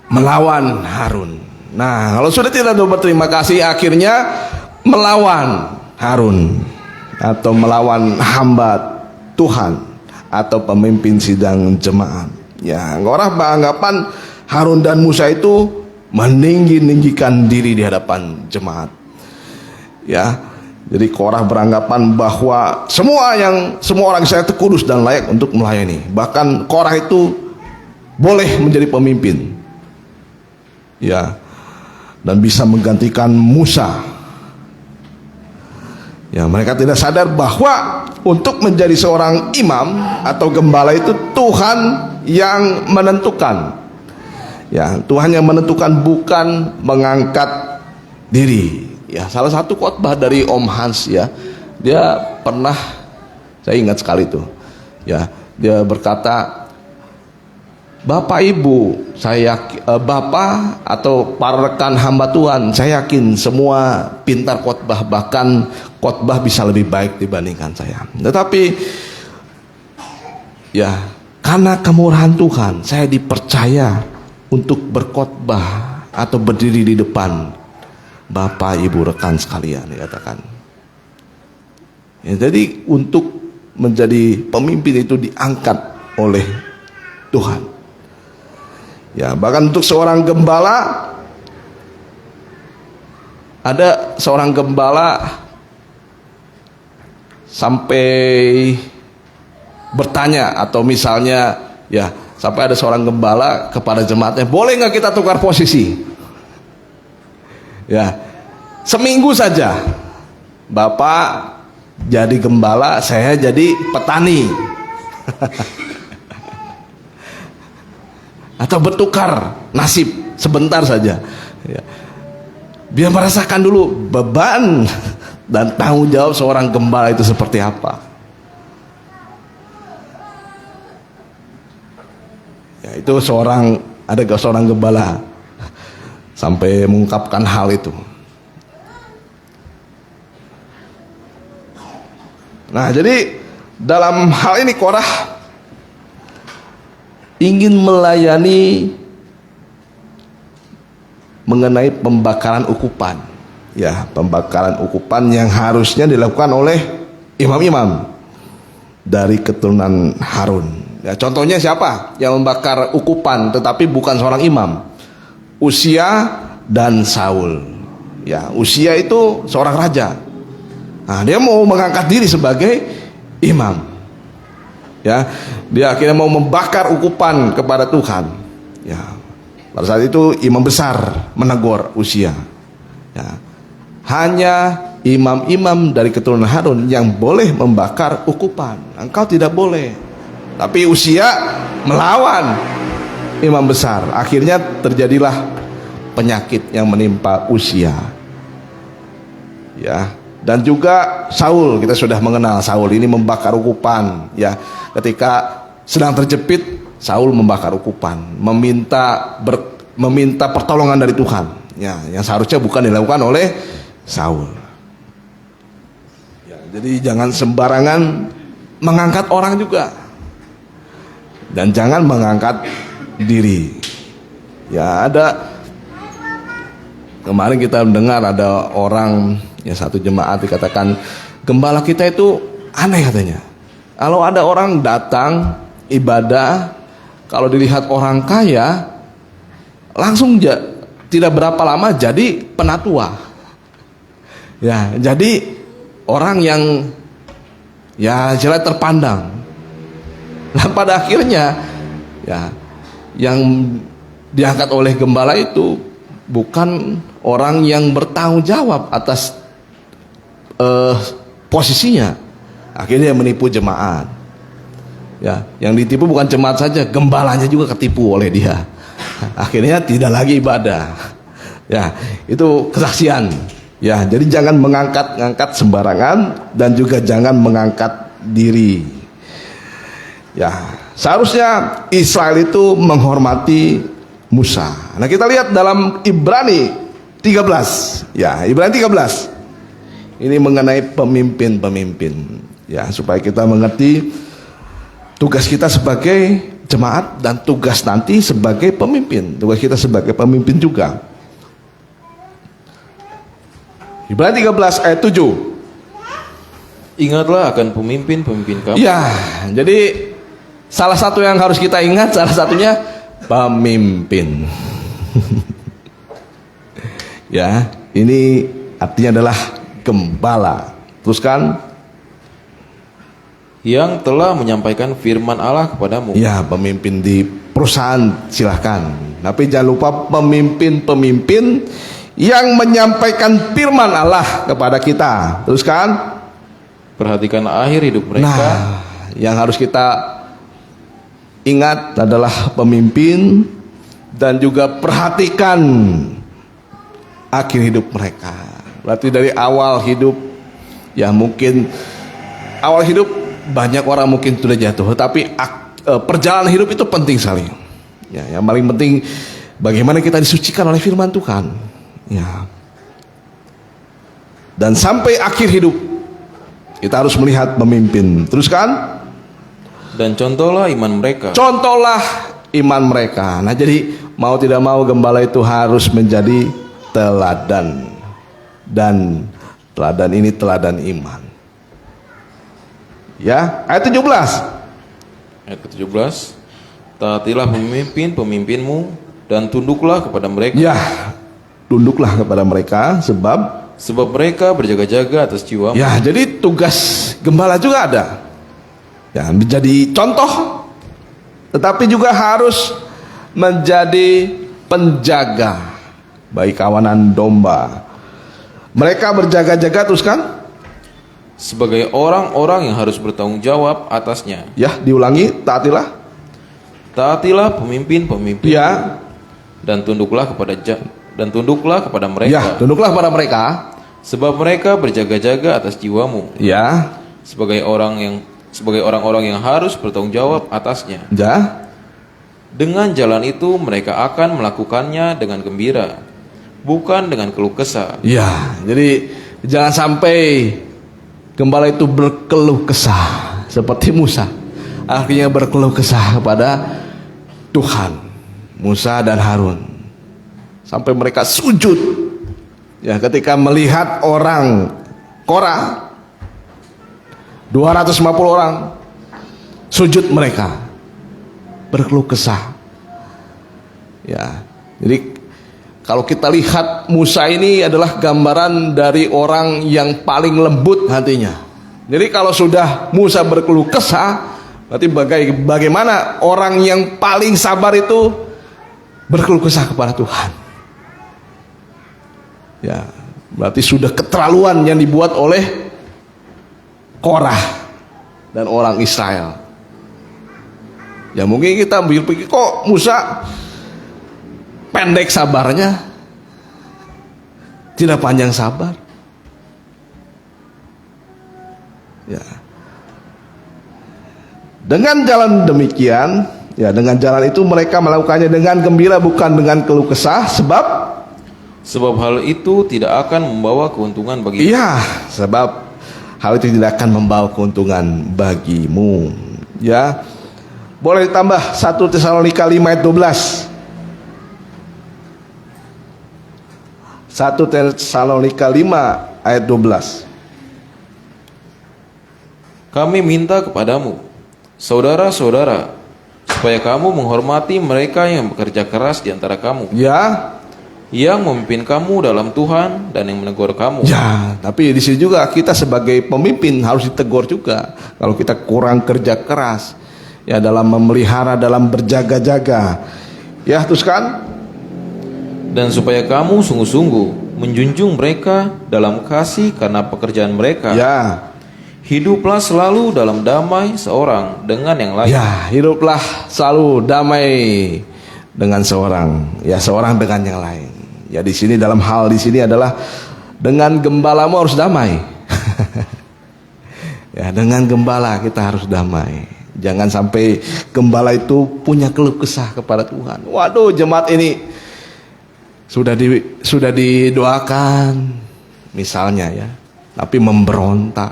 melawan Harun. Nah, kalau sudah tidak berterima kasih, akhirnya melawan Harun atau melawan hamba Tuhan atau pemimpin sidang jemaat. Ya, orang beranggapan Harun dan Musa itu meninggikan diri di hadapan jemaat. Ya, jadi Korah beranggapan bahwa semua orang Israel itu kudus dan layak untuk melayani. Bahkan Korah itu boleh menjadi pemimpin. Ya, dan bisa menggantikan Musa. Ya, mereka tidak sadar bahwa untuk menjadi seorang imam atau gembala itu Tuhan yang menentukan. Ya, Tuhan yang menentukan, bukan mengangkat diri. Ya, salah satu khotbah dari Om Hans, ya, dia pernah, saya ingat sekali itu. Ya, dia berkata, Bapak Ibu, saya Bapak atau para rekan hamba Tuhan, saya yakin semua pintar khotbah, bahkan khotbah bisa lebih baik dibandingkan saya. Tetapi ya, karena kemurahan Tuhan, saya dipercaya untuk berkhotbah atau berdiri di depan Bapak Ibu rekan sekalian, dikatakan. Ya, jadi untuk menjadi pemimpin itu diangkat oleh Tuhan. Ya, bahkan untuk seorang gembala, ada seorang gembala sampai bertanya, atau misalnya ya, sampai ada seorang gembala kepada jemaatnya, boleh nggak kita tukar posisi? Ya, seminggu saja Bapak jadi gembala, saya jadi petani. Atau bertukar nasib sebentar saja. Ya. Biar merasakan dulu beban dan tanggung jawab seorang gembala itu seperti apa. Ya, itu ada seorang gembala sampai mengungkapkan hal itu. Nah, jadi dalam hal ini Korah ingin melayani mengenai pembakaran ukupan. Ya, pembakaran ukupan yang harusnya dilakukan oleh imam-imam dari keturunan Harun. Ya, contohnya siapa yang membakar ukupan tetapi bukan seorang imam? Uzia dan Saul. Ya, Uzia itu seorang raja. Nah, dia mau mengangkat diri sebagai imam. Ya, dia akhirnya mau membakar ukupan kepada Tuhan. Ya, pada saat itu imam besar menegur Uzia. Ya, hanya imam-imam dari keturunan Harun yang boleh membakar ukupan. Engkau tidak boleh. Tapi Uzia melawan imam besar. Akhirnya terjadilah penyakit yang menimpa Uzia. Ya. Dan juga Saul, kita sudah mengenal Saul ini membakar ukupan. Ya, ketika sedang terjepit, Saul membakar ukupan, meminta pertolongan dari Tuhan. Ya, yang seharusnya bukan dilakukan oleh Saul. Ya, jadi jangan sembarangan mengangkat orang juga, dan jangan mengangkat diri. Ya, kemarin kita mendengar ada orang, ya satu jemaat dikatakan gembala kita itu aneh katanya. Kalau ada orang datang ibadah, kalau dilihat orang kaya, langsung tidak berapa lama jadi penatua. Ya, jadi orang yang ya jelas terpandang. Nah, pada akhirnya ya yang diangkat oleh gembala itu bukan orang yang bertanggung jawab atas posisinya. Akhirnya menipu jemaat. Ya, yang ditipu bukan jemaat saja, gembalanya juga ketipu oleh dia. Akhirnya tidak lagi ibadah. Ya, itu kesaksian. Ya, jadi jangan mengangkat sembarangan dan juga jangan mengangkat diri. Ya, seharusnya Israel itu menghormati Musa. Nah, kita lihat dalam Ibrani 13. Ya, Ibrani 13. Ini mengenai pemimpin-pemimpin. Ya, supaya kita mengerti tugas kita sebagai jemaat dan tugas nanti sebagai pemimpin. Tugas kita sebagai pemimpin juga. Ibrani 13 ayat 7. Ingatlah akan pemimpin-pemimpin kamu. Ya, jadi salah satu yang harus kita ingat, salah satunya pemimpin. Ya, ini artinya adalah gembala. Teruskan. Yang telah menyampaikan firman Allah kepadamu. Ya, pemimpin di perusahaan silahkan. Tapi jangan lupa pemimpin-pemimpin yang menyampaikan firman Allah kepada kita. Teruskan. Perhatikan akhir hidup mereka. Nah, yang harus kita ingat adalah pemimpin dan juga perhatikan akhir hidup mereka. Berarti dari awal hidup, ya mungkin awal hidup banyak orang mungkin sudah jatuh, tapi perjalanan hidup itu penting sekali. Ya, yang paling penting bagaimana kita disucikan oleh firman Tuhan. Ya. Dan sampai akhir hidup kita harus melihat pemimpin. Teruskan. Dan contohlah iman mereka. Contohlah iman mereka. Nah, jadi mau tidak mau gembala itu harus menjadi teladan. Dan teladan ini teladan iman. Ya, ayat 17. Ayat ke-17. Taatilah pemimpin-pemimpinmu dan tunduklah kepada mereka. Ya, tunduklah kepada mereka sebab mereka berjaga-jaga atas jiwamu. ya, jadi tugas gembala juga ada. Ya, menjadi contoh, tetapi juga harus menjadi penjaga. bagi kawanan domba. Mereka berjaga-jaga, teruskan. Sebagai orang-orang yang harus bertanggung jawab atasnya. Ya, diulangi, taatilah. Taatilah pemimpin-pemimpin. Ya. Dan tunduklah kepada mereka. Ya, tunduklah kepada mereka. Sebab mereka berjaga-jaga atas jiwamu. Ya. Sebagai orang-orang yang harus bertanggung jawab atasnya. Ya. Dengan jalan itu mereka akan melakukannya dengan gembira, bukan dengan keluh kesah. Ya, jadi jangan sampai gembala itu berkeluh kesah seperti Musa. Akhirnya berkeluh kesah kepada Tuhan, Musa dan Harun. Sampai mereka sujud. Ya, ketika melihat orang Korah 250 orang sujud, mereka berkeluh kesah. Ya. Jadi kalau kita lihat Musa ini adalah gambaran dari orang yang paling lembut hatinya. Jadi kalau sudah Musa berkeluh kesah, berarti bagaimana orang yang paling sabar itu berkeluh kesah kepada Tuhan. Ya, berarti sudah keterlaluan yang dibuat oleh Korah dan orang Israel. Ya mungkin kita pikir kok Musa pendek sabarnya, tidak panjang sabar. Ya. Dengan jalan demikian, ya dengan jalan itu mereka melakukannya dengan gembira, bukan dengan keluh kesah, sebab hal itu tidak akan membawa keuntungan bagi. iya, sebab hal itu tidak akan membawa keuntungan bagimu. Ya. Boleh ditambah 1 Tesalonika 5 ayat 12. 1 Tesalonika 5 ayat 12. Kami minta kepadamu, saudara-saudara, supaya kamu menghormati mereka yang bekerja keras di antara kamu, Ya. yang memimpin kamu dalam Tuhan dan yang menegur kamu. Ya, tapi di sini juga kita sebagai pemimpin harus ditegur juga kalau kita kurang kerja keras. Ya, dalam memelihara, dalam berjaga-jaga. Ya, teruskan. Dan supaya kamu sungguh-sungguh menjunjung mereka dalam kasih karena pekerjaan mereka. Ya. Hiduplah selalu dalam damai seorang dengan yang lain. Ya, hiduplah selalu damai dengan seorang, ya seorang dengan yang lain. Ya, di sini dalam hal di sini adalah dengan gembalamu harus damai. Ya, dengan gembala kita harus damai. Jangan sampai gembala itu punya keluh kesah kepada Tuhan. Waduh, jemaat ini sudah didoakan misalnya ya, tapi memberontak,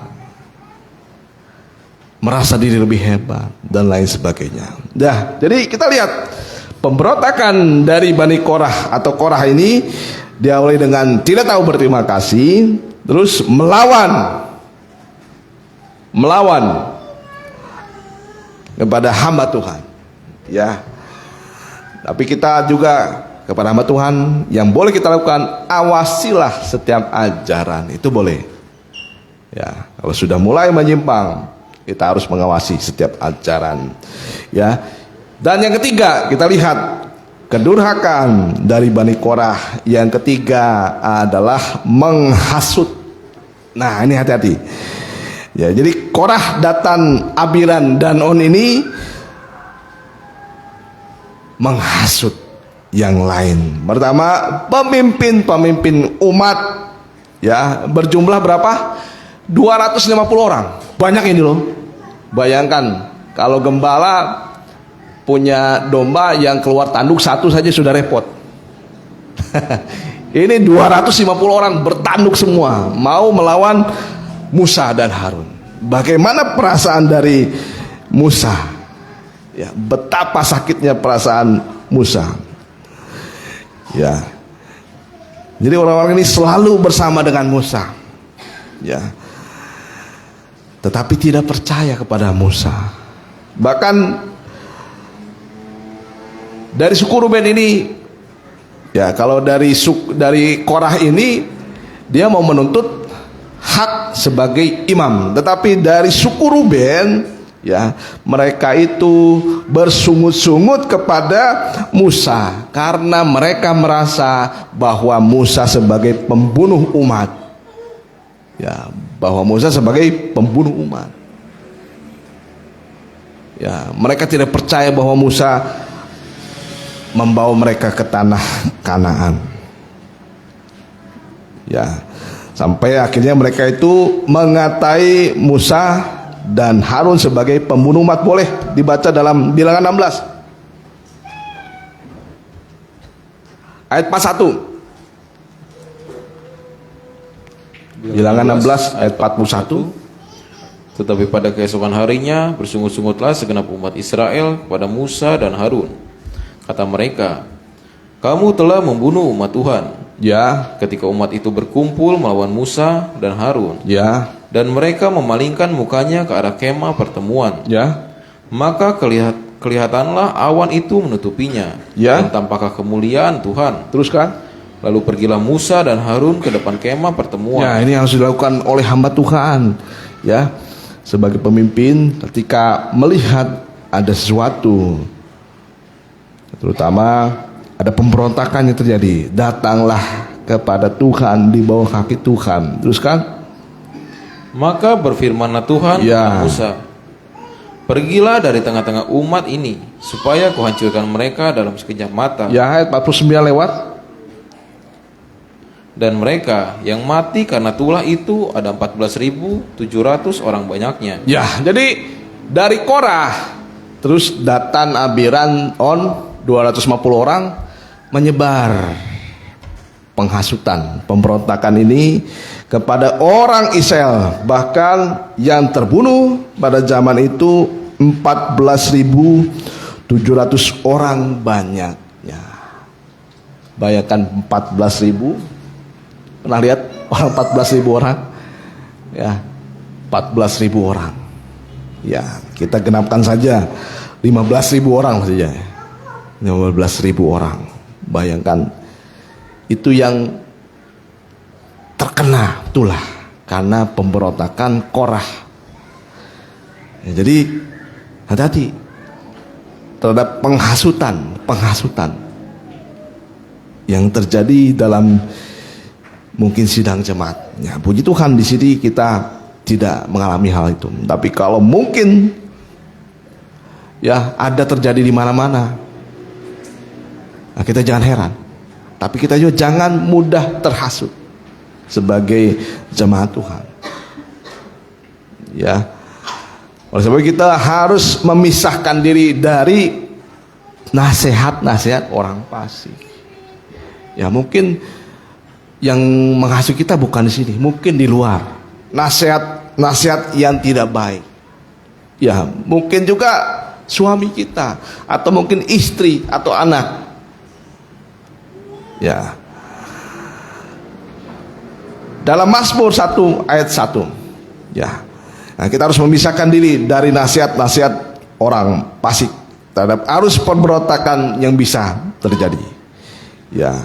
merasa diri lebih hebat dan lain sebagainya. Dah, jadi kita lihat pemberontakan dari Bani Korah atau Korah ini diawali dengan tidak tahu berterima kasih, terus melawan kepada hamba Tuhan. Ya. Tapi kita juga kepada hamba Tuhan yang boleh kita lakukan, awasilah setiap ajaran. Itu boleh. Ya, kalau sudah mulai menyimpang, kita harus mengawasi setiap ajaran. Ya. Dan yang ketiga, kita lihat kedurhakaan dari Bani Korah. Yang ketiga adalah menghasut. Nah, ini hati-hati. Ya, jadi Korah, Datan, Abiram dan On ini menghasut yang lain. Pertama, pemimpin umat, ya, berjumlah berapa? 250 orang. Banyak ini loh. Bayangkan kalau gembala punya domba yang keluar tanduk satu saja sudah repot. Ini 250 orang bertanduk semua mau melawan Musa dan Harun. Bagaimana perasaan dari Musa? Ya, betapa sakitnya perasaan Musa. Ya. Jadi orang-orang ini selalu bersama dengan Musa. Ya. Tetapi tidak percaya kepada Musa. Bahkan dari suku Ruben ini, ya, kalau dari Korah ini dia mau menuntut hak sebagai imam, tetapi dari suku Ruben, Ya, mereka itu bersungut-sungut kepada Musa karena mereka merasa bahwa Musa sebagai pembunuh umat. Ya, bahwa Musa sebagai pembunuh umat. Ya, mereka tidak percaya bahwa Musa membawa mereka ke tanah Kanaan. Ya, sampai akhirnya mereka itu mengatai Musa dan Harun sebagai pembunuh umat. Boleh dibaca dalam Bilangan 16 ayat 41. Bilangan 16 ayat 41. Tetapi pada keesokan harinya bersungut-sungutlah segenap umat Israel kepada Musa dan Harun. Kata mereka, kamu telah membunuh umat Tuhan. Ya, Ketika umat itu berkumpul melawan Musa dan Harun, ya, dan mereka memalingkan mukanya ke arah kemah pertemuan, ya, maka kelihatanlah awan itu menutupinya, Ya. dan tampaklah kemuliaan Tuhan. teruskan. Lalu pergilah Musa dan Harun ke depan kemah pertemuan. Ya, ini harus dilakukan oleh hamba Tuhan. Ya, sebagai pemimpin ketika melihat ada sesuatu, terutama ada pemberontakan yang terjadi, datanglah kepada Tuhan, di bawah kaki Tuhan. Teruskan. Maka berfirmanlah Tuhan Ya. kepada Musa, pergilah dari tengah-tengah umat ini, supaya kuhancurkan mereka dalam sekejap mata. Ya, ayat 49 lewat. Dan mereka yang mati karena tulah itu ada 14.700 orang banyaknya. Ya, jadi dari Korah, terus Datan, Abiram, On, 250 orang menyebar penghasutan, pemberontakan ini kepada orang Israel. Bahkan yang terbunuh pada zaman itu 14.700 orang banyak. Ya. Bayangkan 14.000. Pernah lihat orang 14.000 orang? Ya, 14.000 orang. Ya, kita genapkan saja 15.000 orang saja. 15.000 orang. Bayangkan itu yang terkena itulah karena pemberontakan Korah. Ya, jadi hati-hati terhadap penghasutan yang terjadi dalam mungkin sidang jemaat. Ya, puji Tuhan di sini kita tidak mengalami hal itu. Tapi kalau mungkin ya ada terjadi di mana-mana, nah, kita jangan heran. Tapi kita juga jangan mudah terhasut sebagai jemaat Tuhan. Ya. Oleh sebab itu kita harus memisahkan diri dari nasihat-nasihat orang fasik. Ya, mungkin yang menghasut kita bukan di sini, mungkin di luar. Nasihat yang tidak baik. Ya, mungkin juga suami kita atau mungkin istri atau anak. Ya. Dalam Mazmur 1 ayat 1. Ya. Nah, kita harus memisahkan diri dari nasihat-nasihat orang fasik terhadap arus pemberontakan yang bisa terjadi. Ya.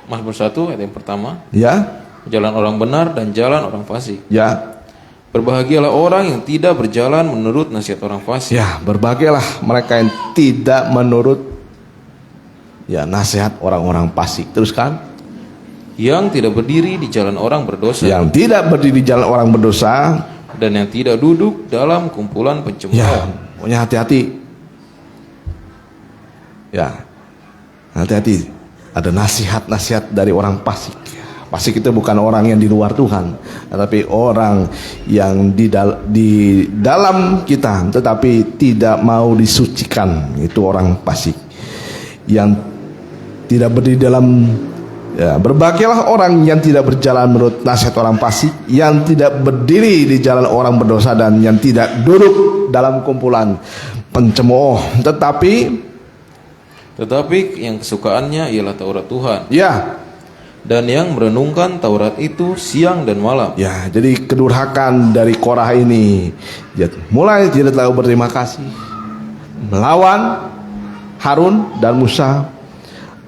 Mazmur 1 ayat yang pertama. Ya. Jalan orang benar dan jalan orang fasik. Ya. Berbahagialah orang yang tidak berjalan menurut nasihat orang fasik. Ya, berbahagialah mereka yang tidak menurut ya nasihat orang-orang fasik. Teruskan. Yang tidak berdiri di jalan orang berdosa. Yang tidak berdiri di jalan orang berdosa. Dan yang tidak duduk dalam kumpulan pencemooh. Ya, pokoknya hati-hati. Ya, hati-hati. Ada nasihat-nasihat dari orang fasik. Fasik itu bukan orang yang di luar Tuhan, tetapi orang yang di dalam kita, tetapi tidak mau disucikan. Itu orang fasik yang tidak berdiri dalam. Ya, berbahagialah orang yang tidak berjalan menurut nasihat orang fasik, yang tidak berdiri di jalan orang berdosa, dan yang tidak duduk dalam kumpulan pencemooh. Tetapi yang kesukaannya ialah Taurat Tuhan. Ya. Dan yang merenungkan Taurat itu siang dan malam. Ya, jadi kedurhakan dari Korah ini dia mulai tidak tahu berterima kasih, melawan Harun dan Musa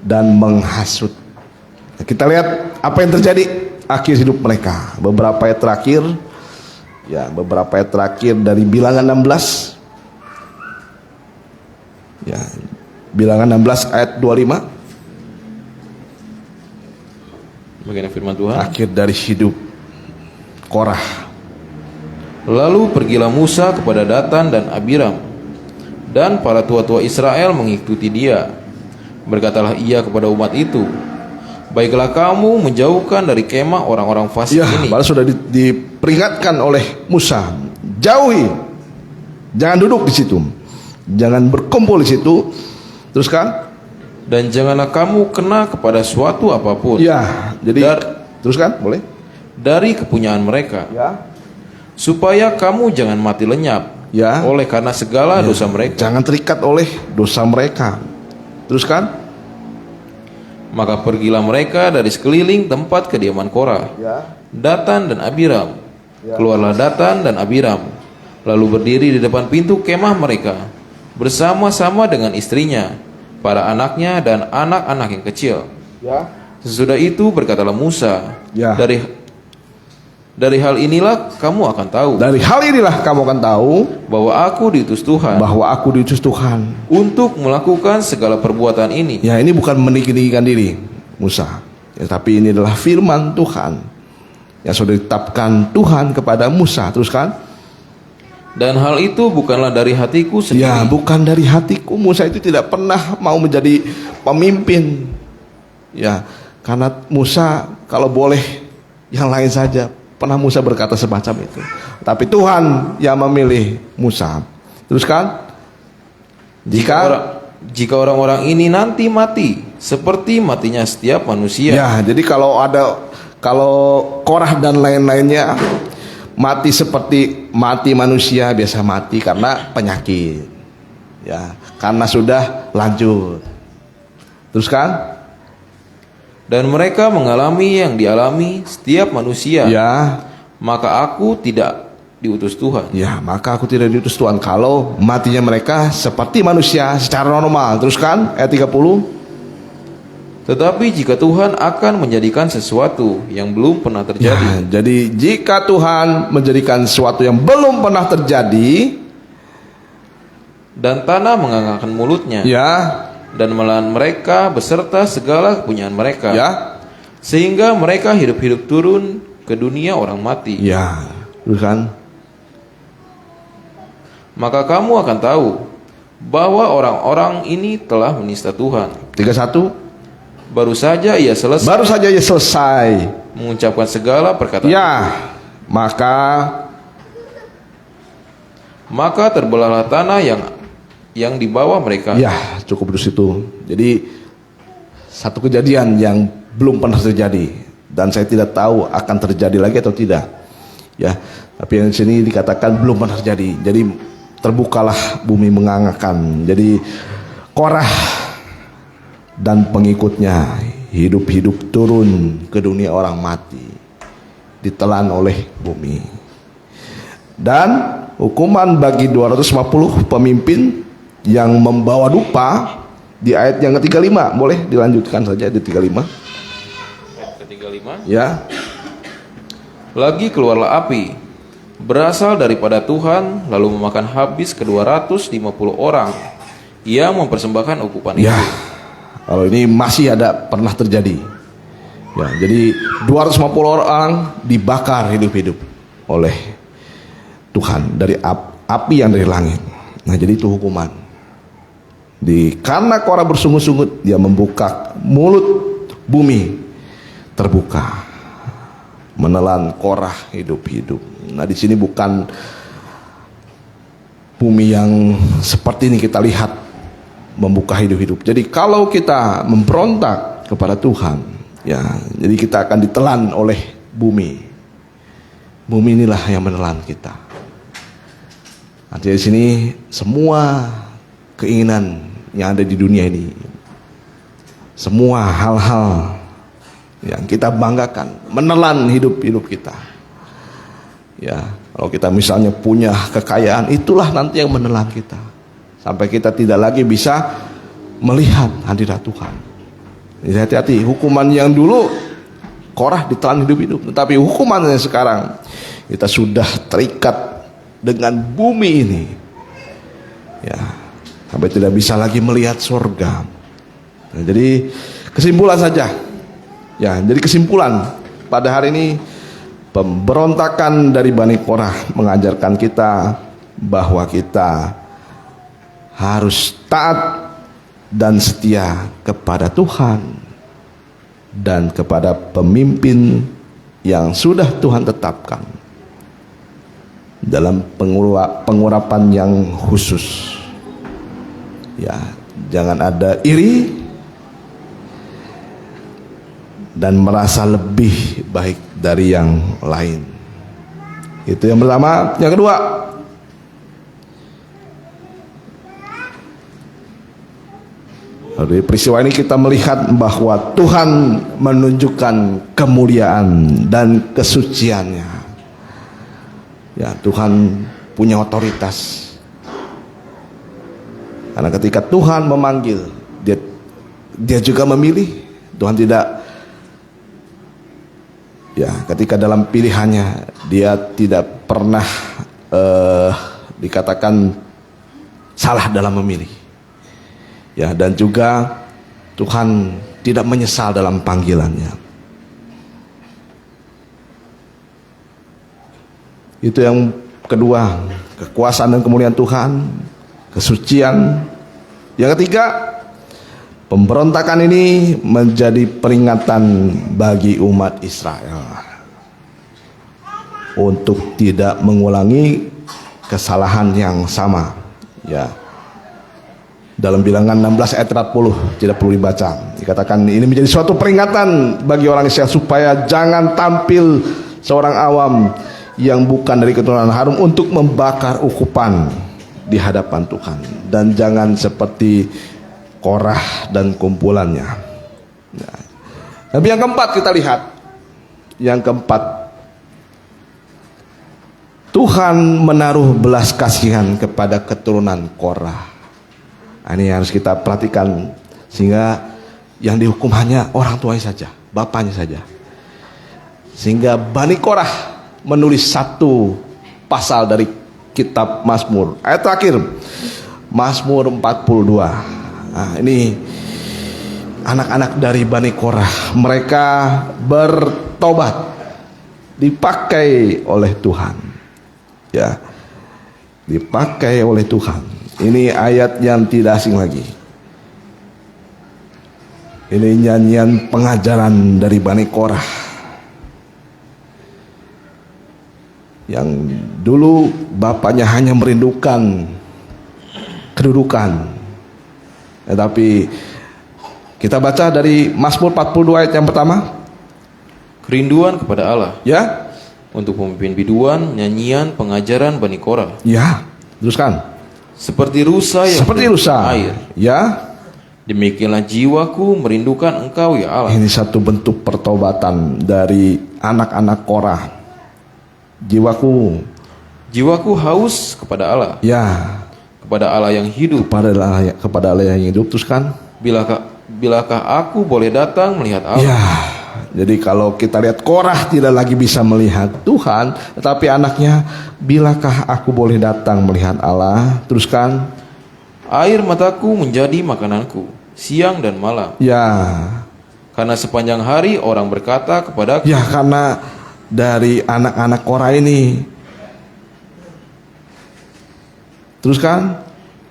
dan menghasut. Kita lihat apa yang terjadi akhir hidup mereka. Beberapa ayat terakhir Ya, beberapa ayat terakhir dari Bilangan 16. Ya, Bilangan 16 ayat 25. Bagaimana firman Tuhan? Akhir dari hidup Korah. Lalu pergilah Musa kepada Datan dan Abiram, dan para tua-tua Israel mengikuti dia. Berkatalah ia kepada umat itu, baiklah kamu menjauhkan dari kemah orang-orang fasik Ya, ini. padahal sudah diperingatkan oleh Musa, jauhi, jangan duduk di situ, jangan berkumpul di situ. Teruskan. Dan janganlah kamu kena kepada suatu apapun. Ya, jadi teruskan, boleh. Dari kepunyaan mereka, Ya. supaya kamu jangan mati lenyap. Ya. Oleh karena segala dosa mereka. Jangan terikat oleh dosa mereka. Teruskan. Maka pergilah mereka dari sekeliling tempat kediaman Korah, Ya. Datan dan Abiram. Keluarlah Datan dan Abiram, lalu berdiri di depan pintu kemah mereka, bersama-sama dengan istrinya, para anaknya dan anak-anak yang kecil. Ya. Sesudah itu berkatalah Musa, Ya. dari hal inilah kamu akan tahu Dari hal inilah kamu akan tahu bahwa aku diutus Tuhan bahwa aku diutus Tuhan. untuk melakukan segala perbuatan ini. Ya, ini bukan meninggikan diri Musa, ya, tapi ini adalah firman Tuhan yang sudah ditetapkan Tuhan kepada Musa. Teruskan. Dan hal itu bukanlah dari hatiku sendiri. Ya, bukan dari hatiku. Musa itu tidak pernah mau menjadi pemimpin. Ya, karena Musa kalau boleh yang lain saja. Pernah Musa berkata semacam itu. Tapi Tuhan yang memilih Musa. Teruskan. Jika orang-orang ini nanti mati seperti matinya setiap manusia. Ya, jadi kalau Korah dan lain-lainnya mati seperti mati manusia, biasa mati karena penyakit. Ya, karena sudah lanjut. Teruskan. Dan mereka mengalami yang dialami setiap manusia. Ya. Maka aku tidak diutus Tuhan. Ya, maka aku tidak diutus Tuhan kalau matinya mereka seperti manusia secara normal. Teruskan ayat 30. Tetapi jika Tuhan akan menjadikan sesuatu yang belum pernah Ya, terjadi, jadi jika Tuhan menjadikan sesuatu yang belum pernah terjadi, dan tanah mengangkatkan mulutnya, ya, dan menelan mereka beserta segala kepunyaan mereka, ya, sehingga mereka hidup-hidup turun ke dunia orang mati. ya, teruskan. Maka kamu akan tahu bahwa orang-orang ini telah menista Tuhan. 31. Baru saja ia selesai Baru saja ia selesai. mengucapkan segala perkataan. Ya, maka terbelahlah tanah yang di bawah mereka. ya, cukup di situ. Jadi satu kejadian yang belum pernah terjadi dan saya tidak tahu akan terjadi lagi atau tidak. Ya, tapi yang di sini dikatakan belum pernah terjadi. Jadi terbukalah bumi mengangkatkan. Jadi Korah dan pengikutnya hidup-hidup turun ke dunia orang mati, ditelan oleh bumi. Dan hukuman bagi 250 pemimpin yang membawa dupa di ayat yang ke-35. Boleh dilanjutkan saja di 35. Ayat ke-35. Ya. Lagi keluarlah api berasal daripada Tuhan, lalu memakan habis ke 250 orang yang mempersembahkan ukupan Ya. itu. Kalau ini masih ada pernah terjadi. Ya, jadi 250 orang dibakar hidup-hidup oleh Tuhan dari api yang dari langit. Nah, jadi itu hukuman. Karena Korah bersungut-sungut, dia membuka mulut bumi terbuka, menelan Korah hidup-hidup. Nah, di sini bukan bumi yang seperti ini kita lihat membuka hidup-hidup. Jadi kalau kita memberontak kepada Tuhan, ya, jadi kita akan ditelan oleh bumi. Bumi inilah yang menelan kita. Artinya di sini semua keinginan yang ada di dunia ini, semua hal-hal yang kita banggakan menelan hidup-hidup kita. Ya, kalau kita misalnya punya kekayaan, itulah nanti yang menelan kita. Sampai kita tidak lagi bisa melihat hadirat Tuhan. Jadi hati-hati, hukuman yang dulu Korah ditelan hidup-hidup, tetapi hukuman yang sekarang Kita sudah terikat dengan bumi ini. Ya, sampai tidak bisa lagi melihat surga. Nah, jadi kesimpulan saja. Ya, jadi kesimpulan pada hari ini, pemberontakan dari Bani Korah mengajarkan kita bahwa kita harus taat dan setia kepada Tuhan dan kepada pemimpin yang sudah Tuhan tetapkan dalam pengurapan yang khusus. Ya, jangan ada iri dan merasa lebih baik dari yang lain. Itu yang pertama. Yang kedua, dari peristiwa ini kita melihat bahwa Tuhan menunjukkan kemuliaan dan kesuciannya. Ya, Tuhan punya otoritas. Karena ketika Tuhan memanggil, dia juga memilih. Tuhan tidak, ya, ketika dalam pilihannya dia tidak pernah dikatakan salah dalam memilih. Ya, dan juga Tuhan tidak menyesal dalam panggilannya. Itu yang kedua, kekuasaan dan kemuliaan Tuhan, kesucian. Yang ketiga, pemberontakan ini menjadi peringatan bagi umat Israel untuk tidak mengulangi kesalahan yang sama. Ya, dalam Bilangan 16 ayat 40 tidak perlu dibaca. Dikatakan ini menjadi suatu peringatan bagi orang Israel supaya jangan tampil seorang awam yang bukan dari keturunan Harun untuk membakar ukupan di hadapan Tuhan, dan jangan seperti Korah dan kumpulannya. Nah, tapi yang keempat kita lihat, yang keempat, Tuhan menaruh belas kasihan kepada keturunan Korah. Nah, ini harus kita perhatikan, sehingga yang dihukum hanya orang tuanya saja, bapaknya saja. Sehingga Bani Korah menulis satu pasal dari kitab Mazmur. Ayat terakhir, Mazmur 42. Nah, ini anak-anak dari Bani Korah, mereka bertobat, dipakai oleh Tuhan. Ya, dipakai oleh Tuhan. Ini ayat yang tidak asing lagi. Ini nyanyian pengajaran dari Bani Korah yang dulu bapaknya hanya merindukan kedudukan. Tetapi kita baca dari Mazmur 42 ayat yang pertama. Kerinduan kepada Allah. Ya. Untuk pemimpin biduan, nyanyian pengajaran Bani Korah. Ya. Teruskan. Seperti rusa yang Seperti rusa. air. Ya. Demikianlah jiwaku merindukan Engkau ya Allah. Ini satu bentuk pertobatan dari anak-anak Korah. Jiwaku haus kepada Allah. Ya. Kepada Allah yang hidup. Kepada Allah yang hidup. Teruskan. Bilakah aku boleh datang melihat Allah? Ya. Jadi kalau kita lihat Korah tidak lagi bisa melihat Tuhan, tetapi anaknya, bilakah aku boleh datang melihat Allah? Teruskan. Air mataku menjadi makananku siang dan malam. Ya. Karena sepanjang hari orang berkata kepadaku. Ya, karena dari anak-anak Korah ini. Teruskan.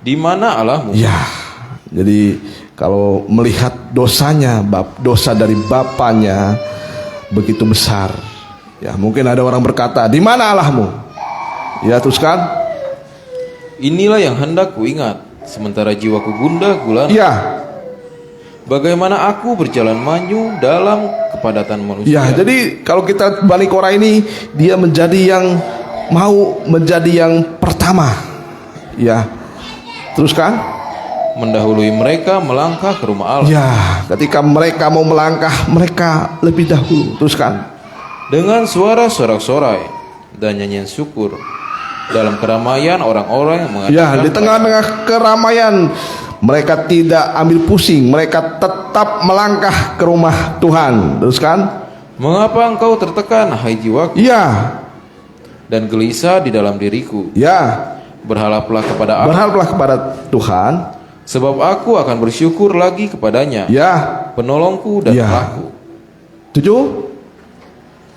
Di mana Allahmu? Ya. Jadi kalau melihat dosanya, dosa dari bapaknya begitu besar. Ya, mungkin ada orang berkata, "Di mana Allahmu?" Ya, teruskan. Inilah yang hendak ku ingat, sementara jiwaku gundah gulana. Ya. Bagaimana aku berjalan maju dalam kepadatan manusia. Ya, jadi kalau kita Bani Korah ini, dia menjadi yang mau menjadi yang pertama. Ya. Teruskan. Mendahului mereka melangkah ke rumah Allah. Ya, ketika mereka mau melangkah, mereka lebih dahulu. Teruskan. Dengan suara sorak-sorai dan nyanyian syukur dalam keramaian orang-orang yang mengatakan. Ya, di tengah-tengah keramaian mereka tidak ambil pusing, mereka tetap melangkah ke rumah Tuhan. Teruskan. Mengapa engkau tertekan, hai jiwaku? Ya. dan gelisah di dalam diriku. Ya, Berharaplah kepada Allah, berharaplah kepada Tuhan. sebab aku akan bersyukur lagi kepadanya, Ya, penolongku dan Ya. Allahku. 7.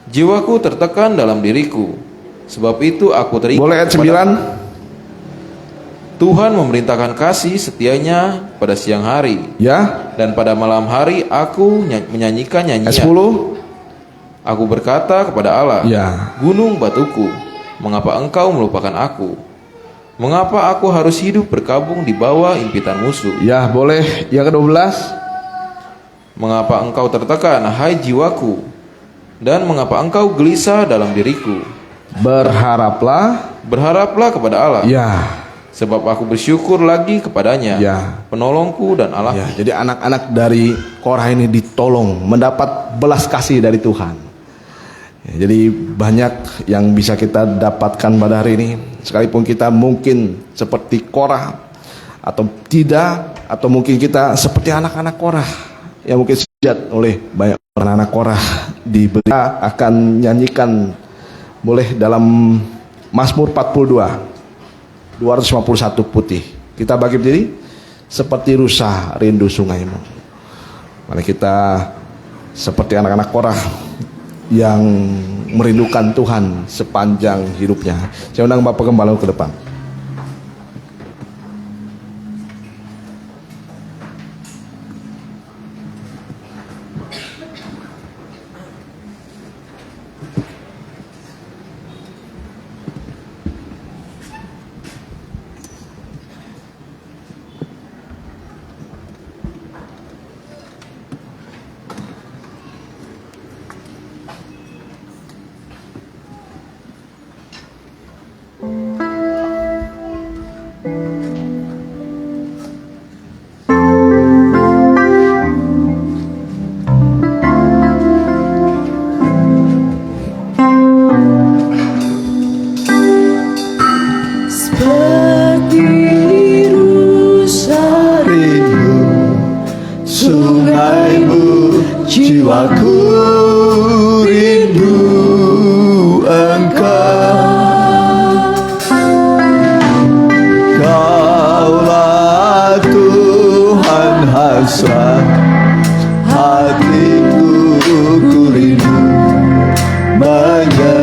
Jiwaku tertekan dalam diriku, sebab itu aku terikat Boleh ayat kepada 9. Tuhan memerintahkan kasih setianya pada siang hari, Ya, dan pada malam hari aku menyanyikan ayat nyanyian. 10. Aku berkata kepada Allah, Ya. Gunung batuku, mengapa engkau melupakan aku? Mengapa aku harus hidup berkabung di bawah impitan musuh? Ya, boleh yang ke-12. Mengapa engkau tertekan, hai jiwaku? Dan mengapa engkau gelisah dalam diriku? Berharaplah. Berharaplah kepada Allah, Ya. sebab aku bersyukur lagi kepadanya, Ya. penolongku dan Allah. Ya, jadi anak-anak dari Korah ini ditolong mendapat belas kasih dari Tuhan. Ya, jadi banyak yang bisa kita dapatkan pada hari ini. Sekalipun kita mungkin seperti Korah atau tidak, atau mungkin kita seperti anak-anak Korah yang mungkin dihujat oleh banyak anak-anak Korah, diberi akan nyanyikan boleh dalam Mazmur 42 251 putih. Kita bagi berdiri seperti rusa rindu sungaimu. Mari kita seperti anak-anak Korah yang merindukan Tuhan sepanjang hidupnya. Saya undang Bapak Gembala ke depan. Seperti rusa Rindu sungaimu, jiwaku rindu engkau. Kaulah Tuhan hasrat hatiku, ku rindu menyembahmu.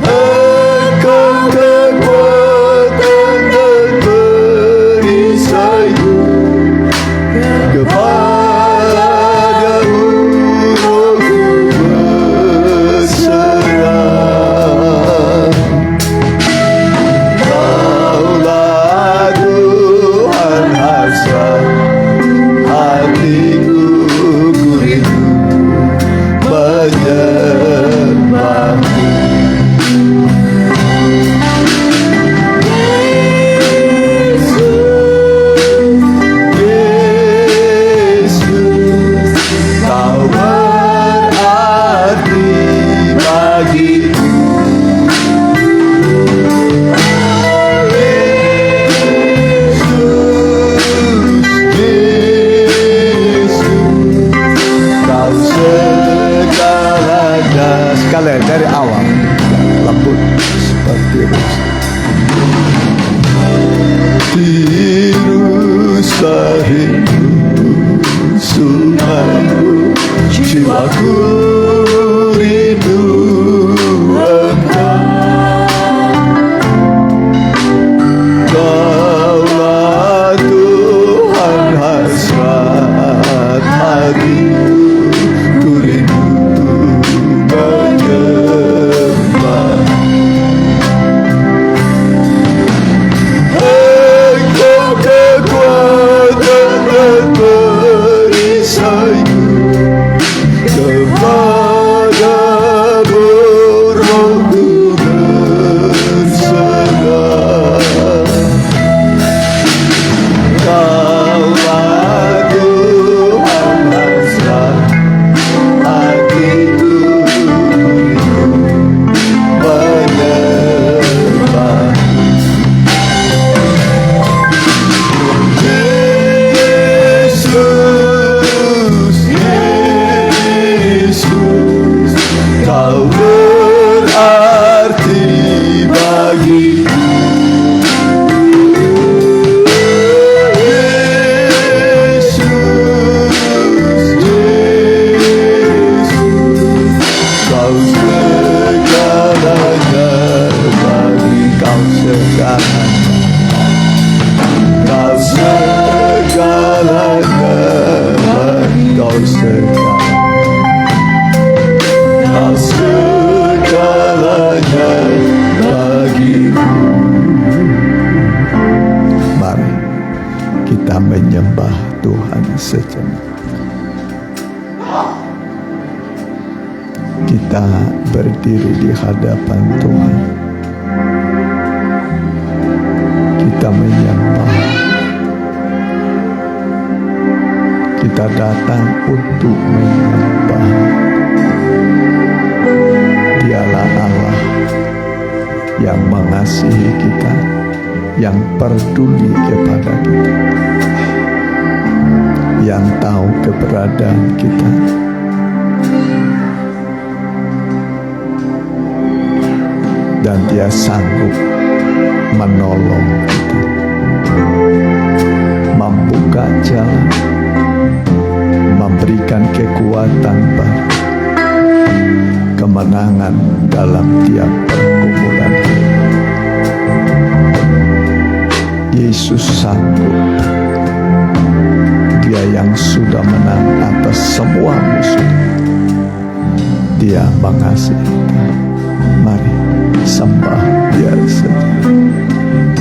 Engkau kekuatan dan perisaiku, kepadamu rohku berserah. Kaulah Tuhan hasrat hatiku, ku rindu menyembahmu. Yesus, kau berarti bagiku. Yesus, kau segalanya. Sekalian dari awal, lembut seperti rusa. Rusa rindu sungaimu, jiwaku rindu engkau. Kaulah Tuhan hasrat hatiku, ku rindu menyembah. Engkau kekuatan dan perisaiku, kepadamu sejenak. Kita berdiri di hadapan Tuhan. Kita menyembah. Kita datang untuk menyembah. Dialah Allah yang mengasihi kita, yang peduli kepada kita, yang tahu keberadaan kita. Dan Dia sanggup menolong kita, membuka jalan, memberikan kekuatan baru, kemenangan dalam tiap pergumulan hidup. Yesus sanggup. Dia yang sudah menang atas semua musuh. Dia mengasihi kita. Mari sembah Dia saja.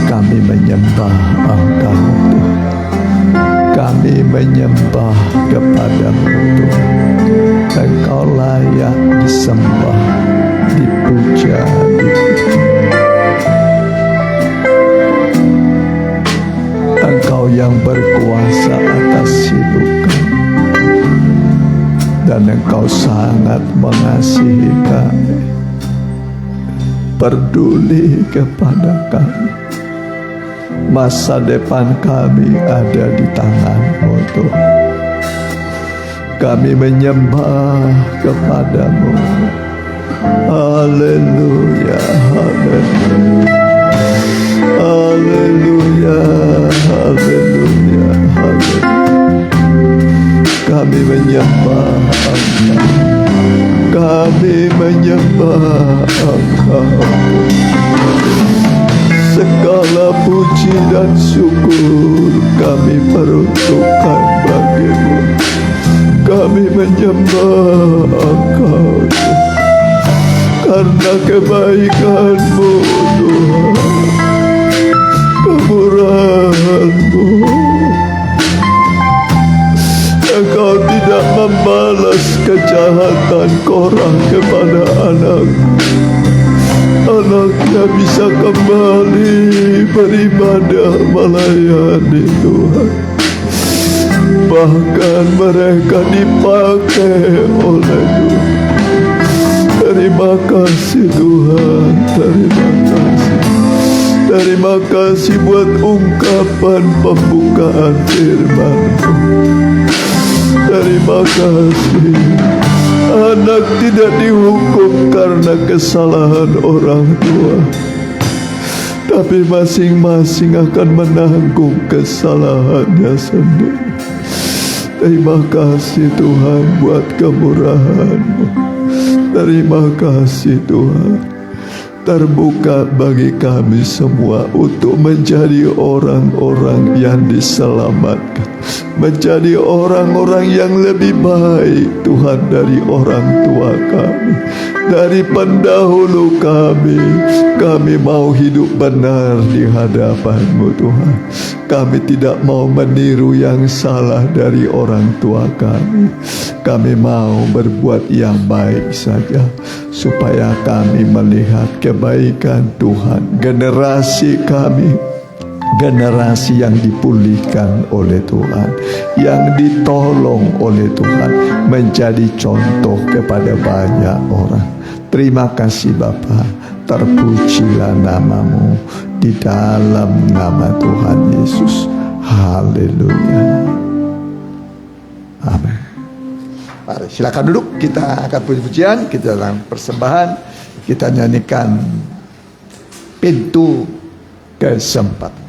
Kami menyembah Engkau, Tuhan. Kami menyembah kepada-Mu, Tuhan. Engkau layak disembah, dipuja, Engkau yang berkuasa atas hidup kami, dan Engkau sangat mengasihi kami, peduli kepada kami. Masa depan kami ada di tangan-Mu, Tuhan. Kami menyembah kepada-Mu. Haleluya, haleluya, haleluya, haleluya, haleluya. Kami menyembah Engkau. Kami menyembah Engkau. Segala puji dan syukur kami peruntukkan bagi-Mu. Kami menyembah Engkau karena kebaikan-Mu, Tuhan, kemurahan-Mu. Engkau tidak membalas kejahatan Korah kepada anaknya bisa kembali beribadah melayani Tuhan. Bahkan mereka dipakai oleh Tuhan. Terima kasih Tuhan, terima kasih. Terima kasih buat ungkapan pembukaan firman-Mu. Terima kasih. Anak tidak dihukum karena kesalahan orang tua, tapi masing-masing akan menanggung kesalahannya sendiri. Terima kasih Tuhan buat kemurahan-Mu. Terima kasih Tuhan. Terbuka bagi kami semua untuk menjadi orang-orang yang diselamatkan, menjadi orang-orang yang lebih baik Tuhan dari orang tua kami, dari pendahulu kami. Kami mau hidup benar di hadapan-Mu Tuhan. Kami tidak mau meniru yang salah dari orang tua kami. Kami mau berbuat yang baik saja, supaya kami melihat kebaikan Tuhan. Generasi kami, generasi yang dipulihkan oleh Tuhan, yang ditolong oleh Tuhan, menjadi contoh kepada banyak orang. Terima kasih Bapa, terpujilah nama-Mu di dalam nama Tuhan Yesus. Haleluya. Amin. Mari silakan duduk, kita akan puji-pujian, kita dalam persembahan, kita nyanyikan pintu kesempatan.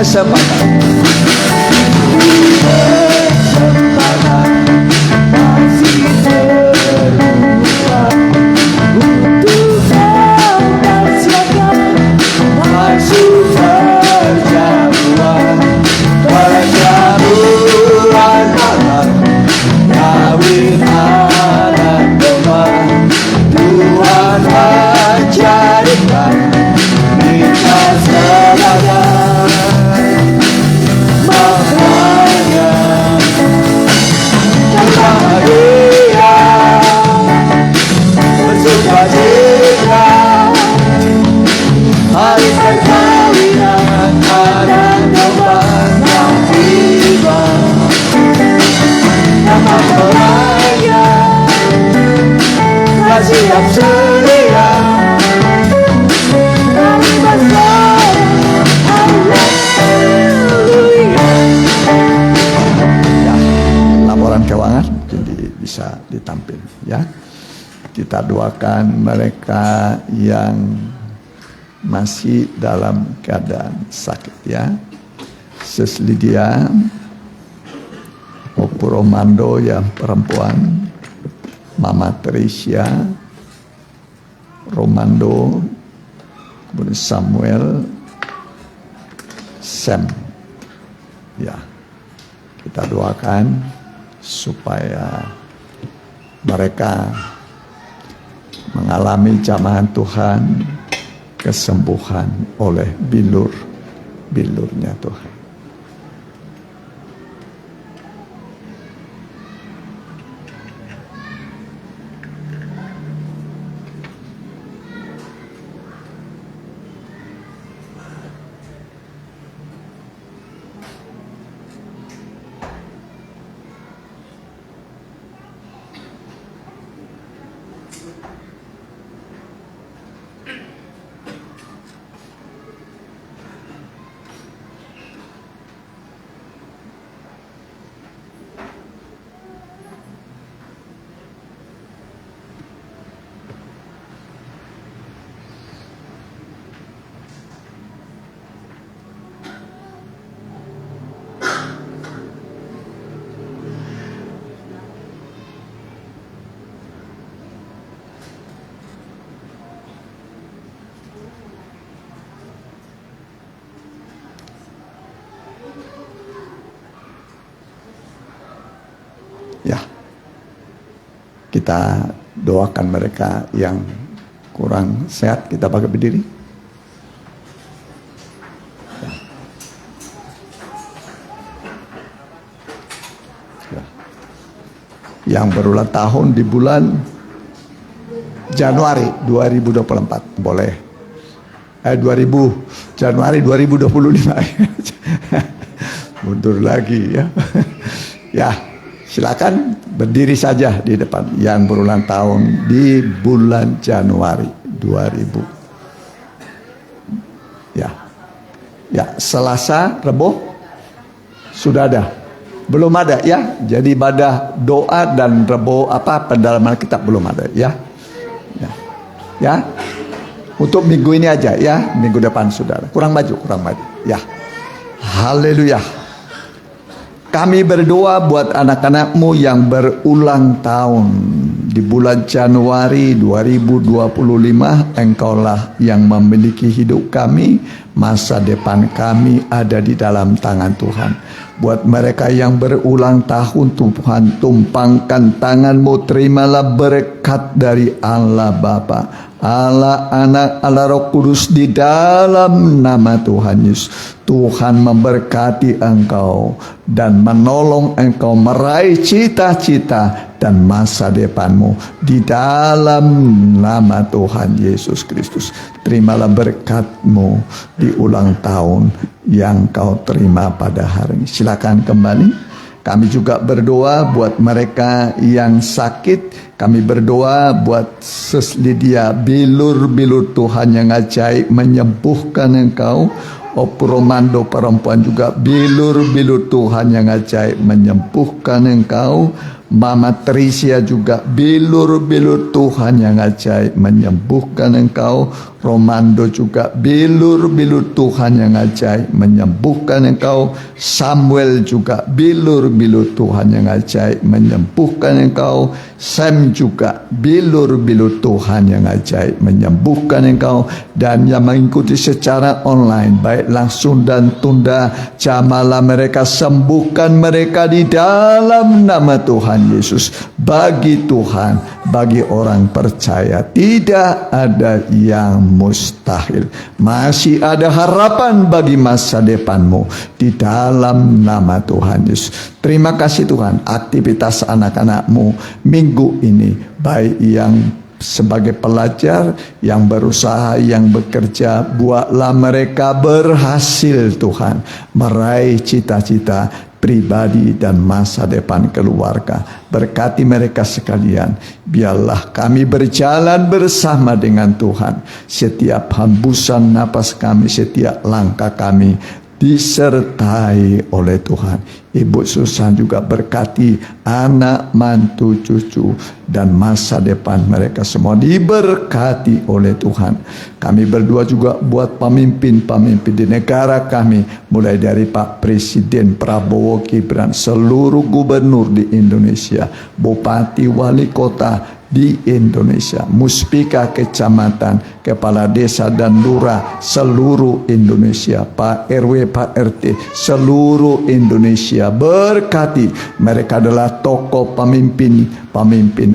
kesempatan. Masih terbuka untuk kau persiapkan masuk perjamuan Allah, kawin anak domba. Tuhan ajarkan kita selamat, makanya bahagia bersuka cita hari perkawinan anak domba yang tiba. Nama orangnya kasih yang selia kami bersama. Haleluya. Ya, laporan keuangan mungkin bisa ditampil ya. Kita doakan mereka yang masih dalam keadaan sakit ya. Sis Lydia, Opo Romando yang perempuan, Mama Teresia, Romando, kemudian Samuel, Sam. Ya, kita doakan supaya mereka mengalami jamahan Tuhan, kesembuhan oleh bilur-bilurnya Tuhan. Ya, kita doakan mereka yang kurang sehat. Kita pakai berdiri. Ya. Yang berulang tahun di bulan Januari 2024 boleh. 2000 Januari 2025. Mundur lagi ya. Ya. Silakan berdiri saja di depan yang berulang tahun di bulan Januari 2000. Ya. Ya, Selasa, Rebo sudah ada. Belum ada ya. Jadi ibadah doa dan Rebo pendalaman kitab belum ada ya. Ya. Ya. Untuk minggu ini aja ya, minggu depan sudah ada. Kurang maju. Ya. Haleluya. Kami berdoa buat anak-anakmu yang berulang tahun di bulan Januari 2025. Engkaulah yang memiliki hidup kami, masa depan kami ada di dalam tangan Tuhan. Buat mereka yang berulang tahun, Tuhan tumpangkan tanganmu, terimalah berkat dari Allah Bapa, Allah Anak, Allah Roh Kudus di dalam nama Tuhan Yesus. Tuhan memberkati engkau dan menolong engkau meraih cita-cita dan masa depanmu di dalam nama Tuhan Yesus Kristus. Terimalah berkatmu di ulang tahun yang kau terima pada hari ini. Silakan kembali. Kami juga berdoa buat mereka yang sakit. Kami berdoa buat Sis Lydia, bilur-bilur Tuhan yang ajaib menyembuhkan engkau. Opo Romando perempuan juga bilur-bilur Tuhan yang ajaib menyembuhkan engkau. Mama Trisia juga bilur-bilur Tuhan yang ajaib menyembuhkan engkau. Romando juga bilur-bilur Tuhan yang ajaib menyembuhkan engkau. Samuel juga bilur-bilur Tuhan yang ajaib menyembuhkan engkau. Sam juga bilur-bilur Tuhan yang ajaib menyembuhkan engkau. Dan yang mengikuti secara online baik langsung dan tunda, jamalah mereka, sembuhkan mereka di dalam nama Tuhan Yesus. Bagi Tuhan, bagi orang percaya tidak ada yang mustahil. Masih ada harapan bagi masa depanmu di dalam nama Tuhan Yesus. Terima kasih Tuhan, aktivitas anak-anakmu minggu ini, baik yang sebagai pelajar, yang berusaha, yang bekerja, buatlah mereka berhasil Tuhan, meraih cita-cita pribadi dan masa depan keluarga. Berkati mereka sekalian. Biarlah kami berjalan bersama dengan Tuhan. Setiap hembusan napas kami, setiap langkah kami disertai oleh Tuhan. Ibu Susan juga berkati anak, mantu, cucu, dan masa depan mereka semua diberkati oleh Tuhan. Kami berdua juga buat pemimpin-pemimpin di negara kami, mulai dari Pak Presiden Prabowo Gibran, seluruh gubernur di Indonesia, bupati, wali kota di Indonesia, muspika kecamatan, kepala desa dan lurah seluruh Indonesia, Pak RW, Pak RT seluruh Indonesia. Berkati mereka, adalah tokoh pemimpin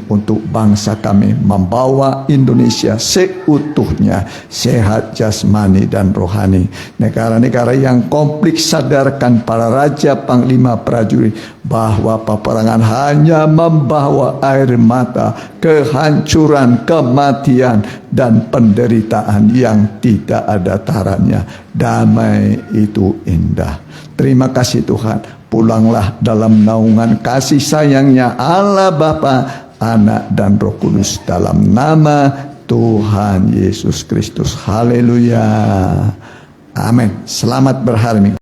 untuk bangsa kami, membawa Indonesia seutuhnya sehat jasmani dan rohani. Negara-negara yang konflik, sadarkan para raja, panglima, prajurit bahwa peperangan hanya membawa air mata, kehancuran, kematian, dan penderitaan yang tidak ada tarannya. Damai itu indah. Terima kasih Tuhan. Pulanglah dalam naungan kasih sayangnya Allah Bapa, Anak, dan Roh Kudus, dalam nama Tuhan Yesus Kristus. Haleluya. Amin. Selamat berhari Minggu.